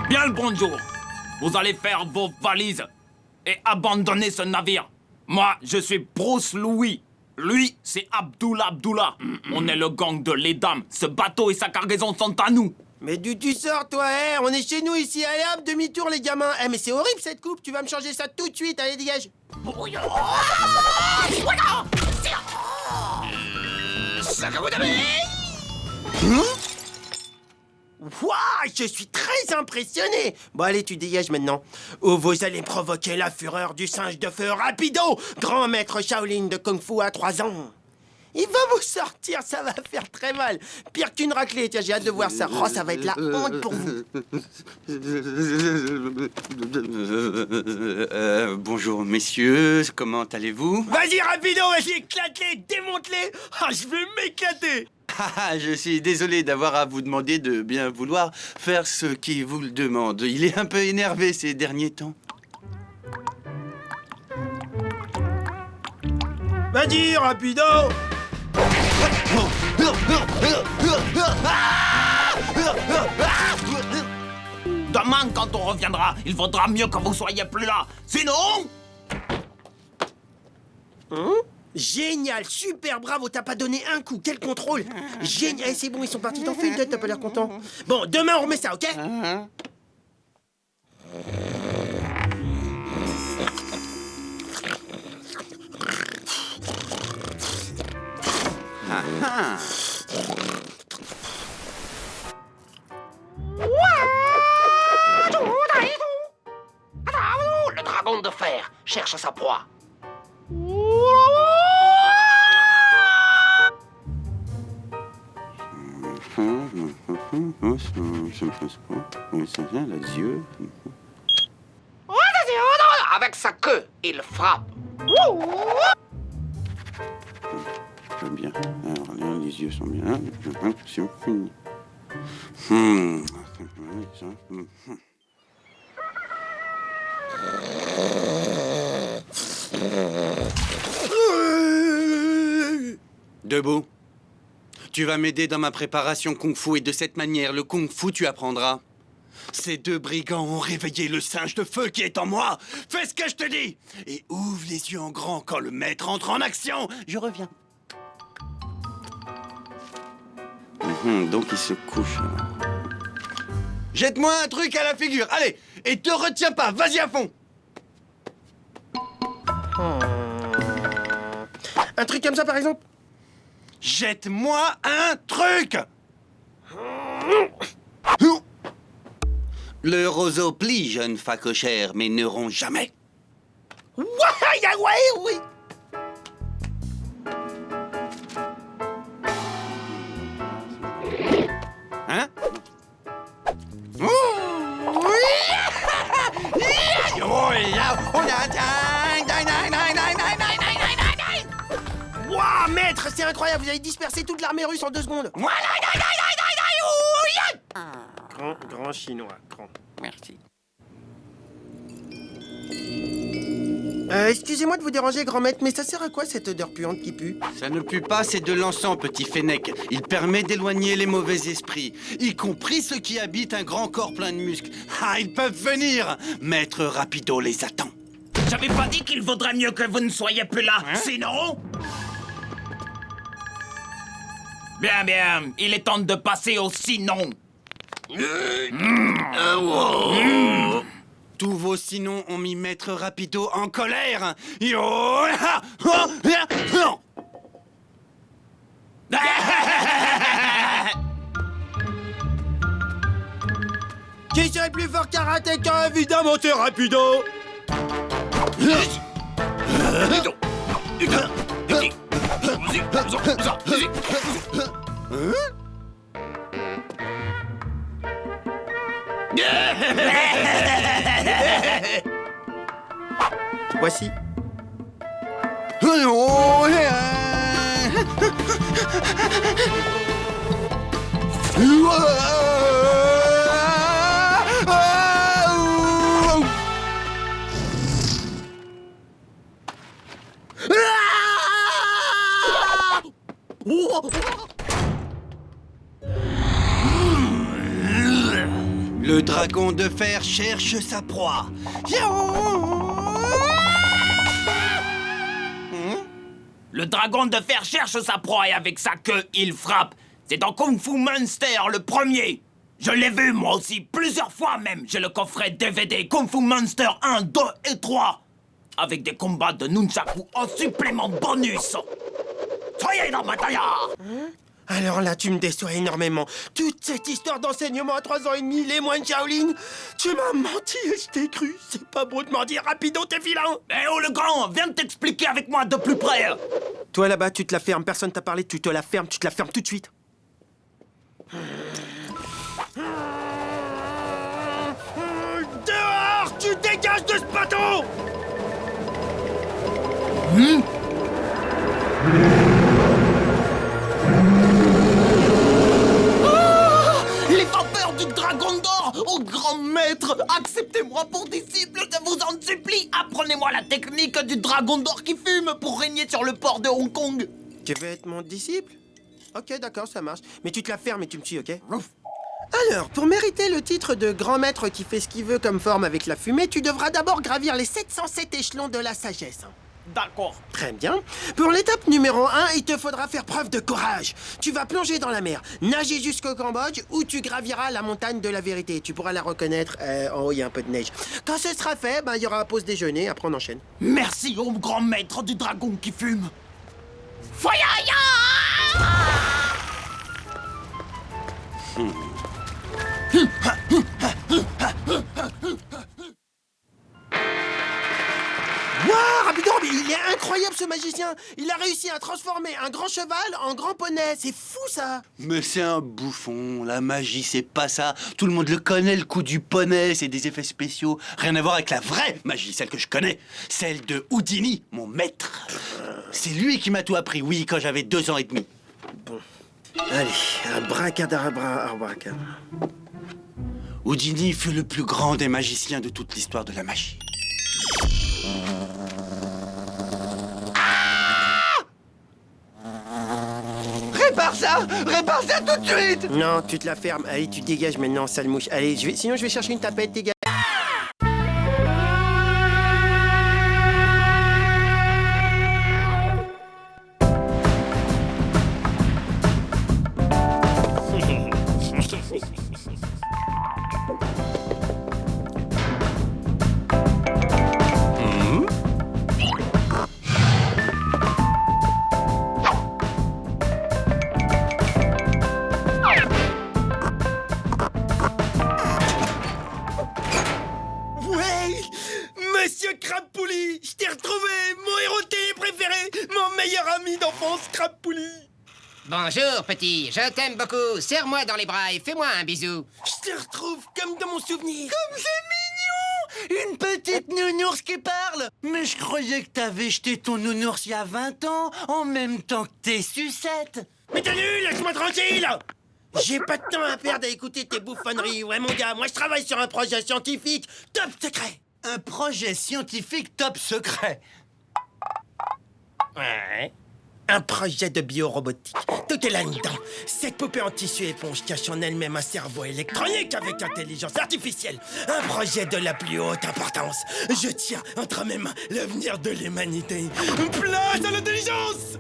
P: Bien le bonjour. Vous allez faire vos valises et abandonner ce navire. Moi, je suis Bruce Louis. Lui, c'est Abdullah. On est le gang de les dames. Ce bateau et sa cargaison sont à nous.
F: Mais d'où tu sors, toi, On est chez nous, ici. Allez, hop, demi-tour, les gamins. Mais c'est horrible, cette coupe. Tu vas me changer ça tout de suite. Allez, dégage. Wouah, je suis très impressionné. Bon, allez, tu dégages maintenant. Ou vous allez provoquer la fureur du singe de feu Rapido, grand maître Shaolin de Kung Fu à 3 ans. Il va vous sortir, ça va faire très mal. Pire qu'une raclée, tiens, j'ai hâte de voir ça. Oh, ça va être la honte pour vous.
E: Bonjour, messieurs, comment allez-vous?
F: Vas-y, Rapido, vas-y, éclate-les, démonte-les. Ah, je vais m'éclater.
E: Je suis désolé d'avoir à vous demander de bien vouloir faire ce qui vous le demande. Il est un peu énervé ces derniers temps.
F: Vas-y, Rapido.
P: Demain, quand on reviendra, il vaudra mieux que vous soyez plus là. Sinon...
F: Génial, super, bravo, t'as pas donné un coup, quel contrôle. Génial, c'est bon, ils sont partis, t'en fais une tête, t'as pas l'air content. Bon, demain on remet ça, ok?
G: Le dragon de fer cherche sa proie. Avec sa queue, il frappe.
E: Très bien. Alors là, les yeux sont bien. C'est fini. Debout. Tu vas m'aider dans ma préparation kung-fu et de cette manière, le kung-fu tu apprendras. Ces deux brigands ont réveillé le singe de feu qui est en moi. Fais ce que je te dis et ouvre les yeux en grand quand le maître entre en action. Je reviens. Donc il se couche. Jette-moi un truc à la figure, allez. Et te retiens pas, vas-y à fond.
F: Un truc comme ça, par exemple?
E: Jette-moi un truc. Le roseau plie, jeune facochère, mais ne rompt jamais.
F: Oui.
E: Hein?
F: Waouh, maître, c'est incroyable, vous avez dispersé toute l'armée russe en 2 secondes. Grand chinois, grand.
E: Merci.
F: Excusez-moi de vous déranger, grand maître, mais ça sert à quoi cette odeur puante qui pue?
E: Ça ne pue pas, c'est de l'encens, petit fennec. Il permet d'éloigner les mauvais esprits, y compris ceux qui habitent un grand corps plein de muscles. Ah, ils peuvent venir. Maître Rapido les attend.
P: J'avais pas dit qu'il vaudrait mieux que vous ne soyez plus là. Sinon... Bien, il est temps de passer au sinon.
E: Tous vos sinons ont mis Maître Rapido en colère.
F: Qui serait plus fort karatéka? Évidemment, t'es Rapido. Voici.
E: Le dragon de fer cherche sa proie.
P: Le dragon de fer cherche sa proie et avec sa queue, il frappe. C'est dans Kung Fu Monster, le premier. Je l'ai vu, moi aussi, plusieurs fois même. J'ai le coffret DVD Kung Fu Monster 1, 2 et 3. Avec des combats de nunchaku en supplément bonus. Soyez dans ma taillard.
F: Alors là, tu me déçois énormément. Toute cette histoire d'enseignement à 3 ans et demi, les moines Shaolin, tu m'as menti et je t'ai cru. C'est pas beau de mentir, rapido, t'es vilain.
P: Eh oh, le grand, viens de t'expliquer avec moi de plus près.
F: Toi là-bas, tu te la fermes, personne t'a parlé, tu te la fermes tout de suite. Dehors, tu dégages de ce bateau.
B: Les vapeurs du dragon d'or, ô grand maître, acceptez-moi pour disciple, je vous en supplie. Apprenez-moi la technique du dragon d'or qui fume pour régner sur le port de Hong Kong.
F: Tu veux être mon disciple? Ok, d'accord, ça marche. Mais tu te la fermes et tu me suis, ok? Alors, pour mériter le titre de grand maître qui fait ce qu'il veut comme forme avec la fumée, tu devras d'abord gravir les 707 échelons de la sagesse.
P: D'accord.
F: Très bien. Pour l'étape numéro 1, il te faudra faire preuve de courage. Tu vas plonger dans la mer, nager jusqu'au Cambodge, où tu graviras la montagne de la vérité. Tu pourras la reconnaître. En haut, il y a un peu de neige. Quand ce sera fait, il y aura un pause déjeuner. Après, on enchaîne.
P: Merci au grand maître du dragon qui fume.
G: Foyaya!
F: Waouh, rapido, mais il est incroyable ce magicien. Il a réussi à transformer un grand cheval en grand poney. C'est fou ça.
E: Mais c'est un bouffon, la magie c'est pas ça. Tout le monde le connaît, le coup du poney, c'est des effets spéciaux. Rien à voir avec la vraie magie, celle que je connais. Celle de Houdini, mon maître. C'est lui qui m'a tout appris, oui, quand j'avais 2 ans et demi.
F: Bon, allez, abracadabra, abracadabra.
E: Houdini fut le plus grand des magiciens de toute l'histoire de la magie.
F: Répare ça tout de suite. Non, tu te la fermes. Allez, tu dégages maintenant, sale mouche. Allez, sinon je vais chercher une tapette, dégage. Monsieur Crabpouli, je t'ai retrouvé, mon héros de télé préféré, mon meilleur ami d'enfance, Crabpouli.
Q: Bonjour, petit, je t'aime beaucoup. Serre-moi dans les bras et fais-moi un bisou.
F: Je te retrouve comme dans mon souvenir.
E: Comme c'est mignon! Une petite nounours qui parle! Mais je croyais que t'avais jeté ton nounours il y a 20 ans, en même temps que tes sucettes!
F: Mais t'as lu, laisse-moi tranquille! J'ai pas de temps à perdre à écouter tes bouffonneries. Ouais, mon gars, moi je travaille sur un projet scientifique top secret.
E: Un projet scientifique top secret.
F: Ouais. Un projet de biorobotique. Tout est là-dedans. Cette poupée en tissu éponge cache en elle-même un cerveau électronique avec intelligence artificielle. Un projet de la plus haute importance. Je tiens entre mes mains l'avenir de l'humanité. Place à l'intelligence!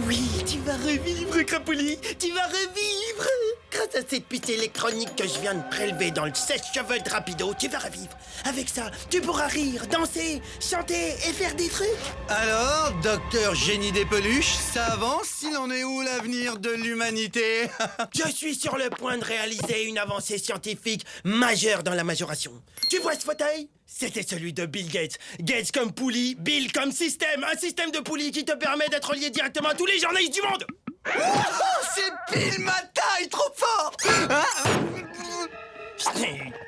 F: Oui, tu vas revivre, Crapoli. Tu vas revivre. Grâce à cette puce électronique que je viens de prélever dans le sèche-cheveux de Rapido, tu vas revivre. Avec ça, tu pourras rire, danser, chanter et faire des trucs.
E: Alors, docteur Génie des peluches, ça avance? Il en est où l'avenir de l'humanité?
F: Je suis sur le point de réaliser une avancée scientifique majeure dans la majoration. Tu vois ce fauteuil? C'était celui de Bill Gates. Gates comme poulie, Bill comme système. Un système de poulie qui te permet d'être lié directement à tous les journalistes du monde.
E: Oh, c'est pile ma taille, trop fort!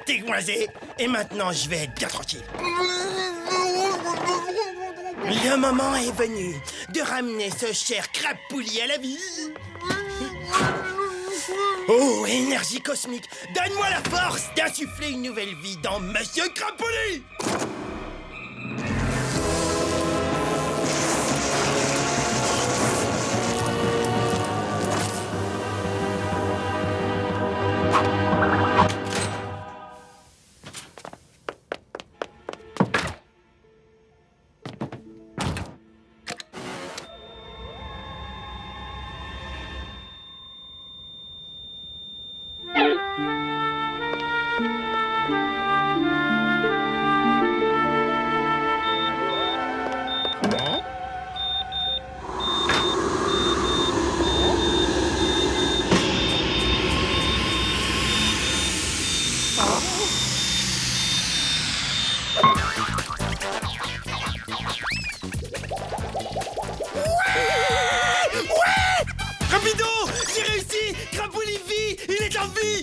F: T'es coincé. Et maintenant, je vais être bien tranquille. Le moment est venu de ramener ce cher Crapouli à la vie. Oh, énergie cosmique, donne-moi la force d'insuffler une nouvelle vie dans Monsieur Crapouli. Rapido! J'ai réussi! Crapouli vit! Il est en vie!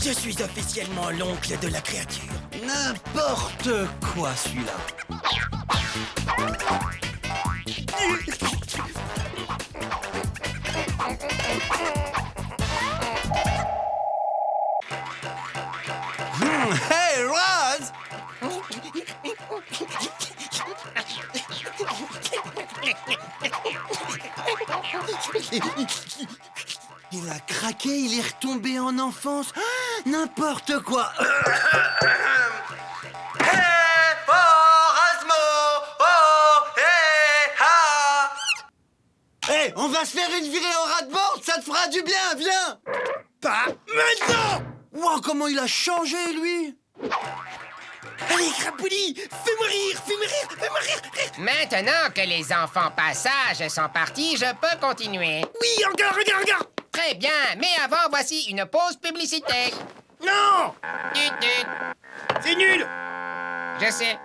F: Je suis officiellement l'oncle de la créature.
E: N'importe quoi, celui-là. Hey, Raz! Il a craqué, il est retombé en enfance. Ah, n'importe quoi. Hey, oh, Razmo! Oh, hey, ha! Hey, on va se faire une virée en ras-de-bord, ça te fera du bien, viens!
F: Pas maintenant!
E: Wow, comment il a changé, lui!
F: Allez, Crapouli, fais-moi rire, fais-moi rire, fais-moi rire!
Q: Maintenant que les enfants passages sont partis, je peux continuer.
F: Oui, encore!
Q: Très bien, mais avant, voici une pause publicitaire.
F: Non!
Q: Tut, tut.
F: C'est nul!
Q: Je sais.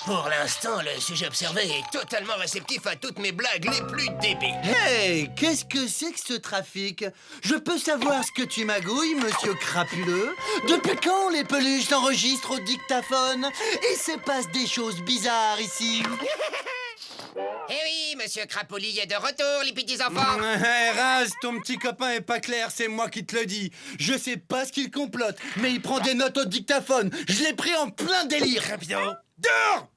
F: Pour l'instant, le sujet observé est totalement réceptif à toutes mes blagues les plus débiles.
E: Hey, qu'est-ce que c'est que ce trafic? Je peux savoir ce que tu magouilles, monsieur crapuleux? Depuis quand les peluches s'enregistrent au dictaphone? Et se passe des choses bizarres ici?
Q: Eh oui, monsieur Crapouli est de retour, les petits enfants.
E: Hey, Raz, ton petit copain est pas clair, c'est moi qui te le dis. Je sais pas ce qu'il complote, mais il prend des notes au dictaphone. Je l'ai pris en plein délire.
F: Rapido, dehors!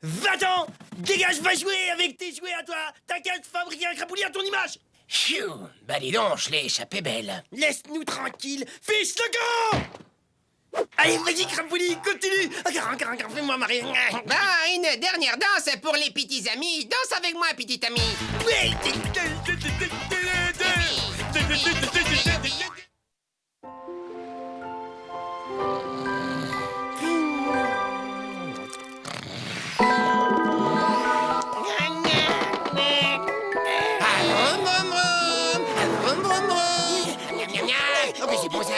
F: Va-t'en! Dégage, va jouer avec tes jouets à toi! T'as qu'à te fabriquer un Crapouli à ton image!
Q: Phew, bah dis donc, je l'ai échappé belle.
F: Laisse-nous tranquille, fiche le camp! Allez, vas-y, Crapouli, continue! Encore, fais-moi marrer!
Q: Bah, une dernière danse pour les petits amis. Danse avec moi, petit ami.
F: Oh, mais c'est bon ça!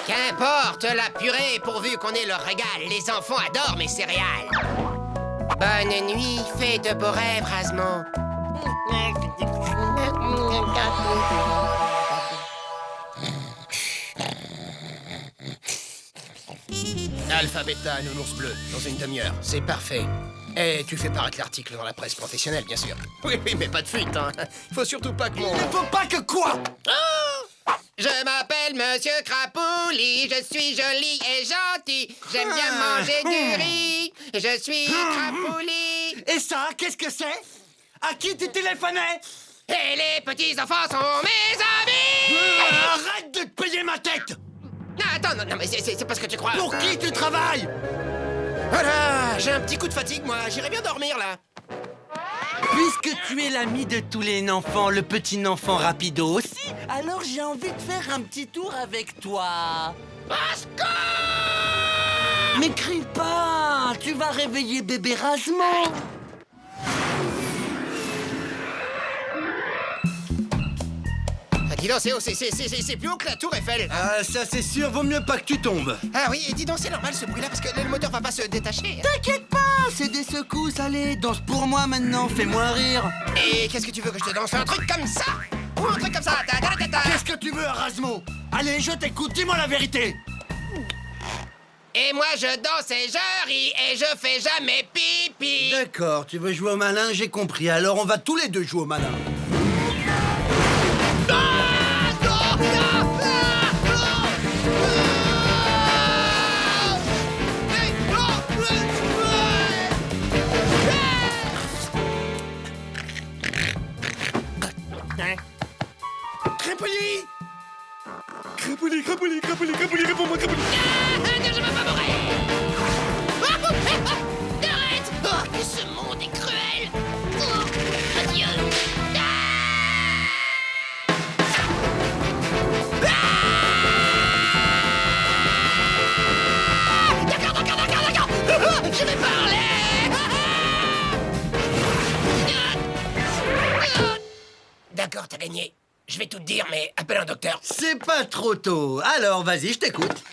Q: Qu'importe la purée, pourvu qu'on ait leur régal. Les enfants adorent mes céréales. Bonne nuit, fais de beaux rêves, Razmo.
F: Alpha, bêta, nounours bleu, dans une demi-heure. C'est parfait. Et tu fais paraître l'article dans la presse professionnelle, bien sûr. Oui, mais pas de fuite, hein. Faut surtout pas que mon...
E: Il ne faut pas que quoi?
Q: Je m'appelle Monsieur Crapouli, je suis joli et gentil. J'aime bien manger du riz. Je suis Crapouli.
E: Et ça, qu'est-ce que c'est? À qui tu téléphonais?
Q: Et les petits enfants sont mes amis.
E: Arrête de te payer ma tête!
Q: Non, attends, non, mais c'est pas ce que tu crois.
E: Pour qui tu travailles?
F: Voilà, j'ai un petit coup de fatigue, moi. J'irai bien dormir, là.
E: Puisque tu es l'ami de tous les enfants, le petit enfant Rapido aussi, alors j'ai envie de faire un petit tour avec toi.
Q: Pascal!
E: Mais crie pas, tu vas réveiller bébé Razmo.
F: Dis donc, c'est haut, c'est plus haut que la tour Eiffel.
E: Ah, ça c'est sûr, vaut mieux pas que tu tombes.
F: Ah oui, et dis donc, c'est normal ce bruit-là, parce que le moteur va pas se détacher.
E: T'inquiète pas, c'est des secousses, allez, danse pour moi maintenant, fais-moi rire.
F: Et qu'est-ce que tu veux que je te danse un truc comme ça?
Q: ou un truc comme ça.
B: Qu'est-ce que tu veux, Erasmo? Allez, je t'écoute, dis-moi la vérité.
Q: Et moi je danse et je ris et je fais jamais pipi.
E: D'accord, tu veux jouer au malin, j'ai compris. Alors on va tous les deux jouer au malin.
F: Crapuli, réponds-moi, Crapuli.
G: Je veux pas mourir. Arrête. Oh, ce monde est cruel. Oh, adieu. D'accord. Je vais parler.
Q: D'accord, t'as gagné. Je vais tout te dire, mais appelle un docteur.
E: C'est pas trop tôt. Alors vas-y, je t'écoute.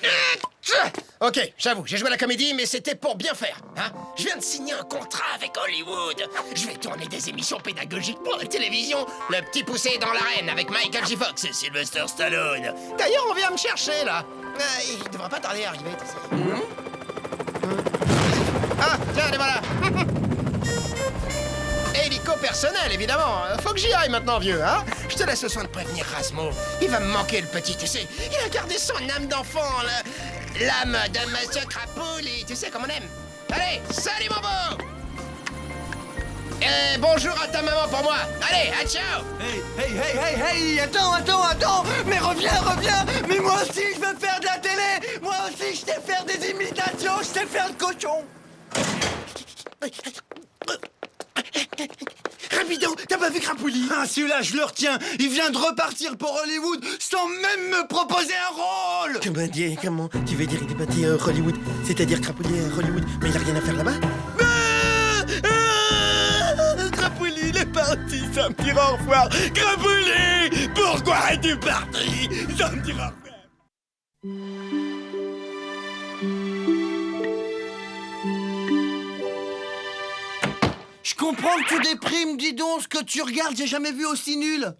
Q: Ok, j'avoue, j'ai joué à la comédie, mais c'était pour bien faire. Hein? Je viens de signer un contrat avec Hollywood. Je vais tourner des émissions pédagogiques pour la télévision. Le petit poussé dans l'arène avec Michael J. Fox et Sylvester Stallone. D'ailleurs, on vient me chercher, là. Il devrait pas tarder à arriver, tu sais. Ah, tiens, les voilà. Hélico personnel, évidemment. Faut que j'y aille maintenant, vieux, hein? Je te laisse le soin de prévenir Rasmo. Il va me manquer, le petit, tu sais. Il a gardé son âme d'enfant, l'âme de Monsieur Crapuli. Tu sais comme on aime. Allez, salut, mon beau! Et bonjour à ta maman pour moi. Allez, à ciao!
E: Hey, attends! Mais reviens! Mais moi aussi, je veux faire de la télé! Moi aussi, je sais faire des imitations, je sais faire le cochon!
F: Rapido, t'as pas vu Crapuli?
E: Ah, celui-là, je le retiens. Il vient de repartir pour Hollywood sans même me proposer un rôle.
F: Comment? Tu veux dire il est parti à Hollywood? C'est-à-dire Crapuli à Hollywood, mais il a rien à faire là-bas? Crapuli, il est parti, ça me dira au revoir. Crapuli, pourquoi es-tu parti? Ça me dira au revoir.
E: Je comprends que tu déprimes, dis donc, ce que tu regardes, j'ai jamais vu aussi nul.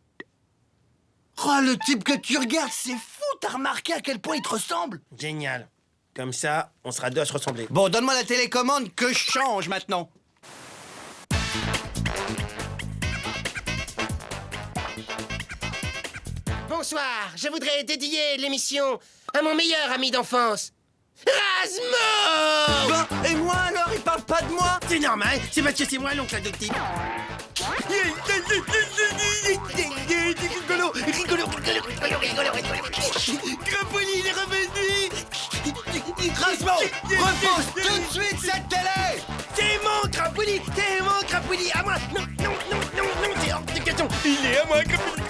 E: Oh, le type que tu regardes, c'est fou, t'as remarqué à quel point il te ressemble?
F: Génial. Comme ça, on sera deux à se ressembler.
E: Bon, donne-moi la télécommande que je change maintenant.
Q: Bonsoir, je voudrais dédier l'émission à mon meilleur ami d'enfance, Rasmo!
E: Bah, et moi alors, il parle pas de moi?
F: C'est normal, c'est parce que c'est moi l'oncle adoptif. Rigolo. Crapuli, il est revenu.
E: Rasmo, repose tout de suite cette télé!
F: C'est mon Crapuli, à moi. Non, c'est hors de question. Il est à moi, Crapuli.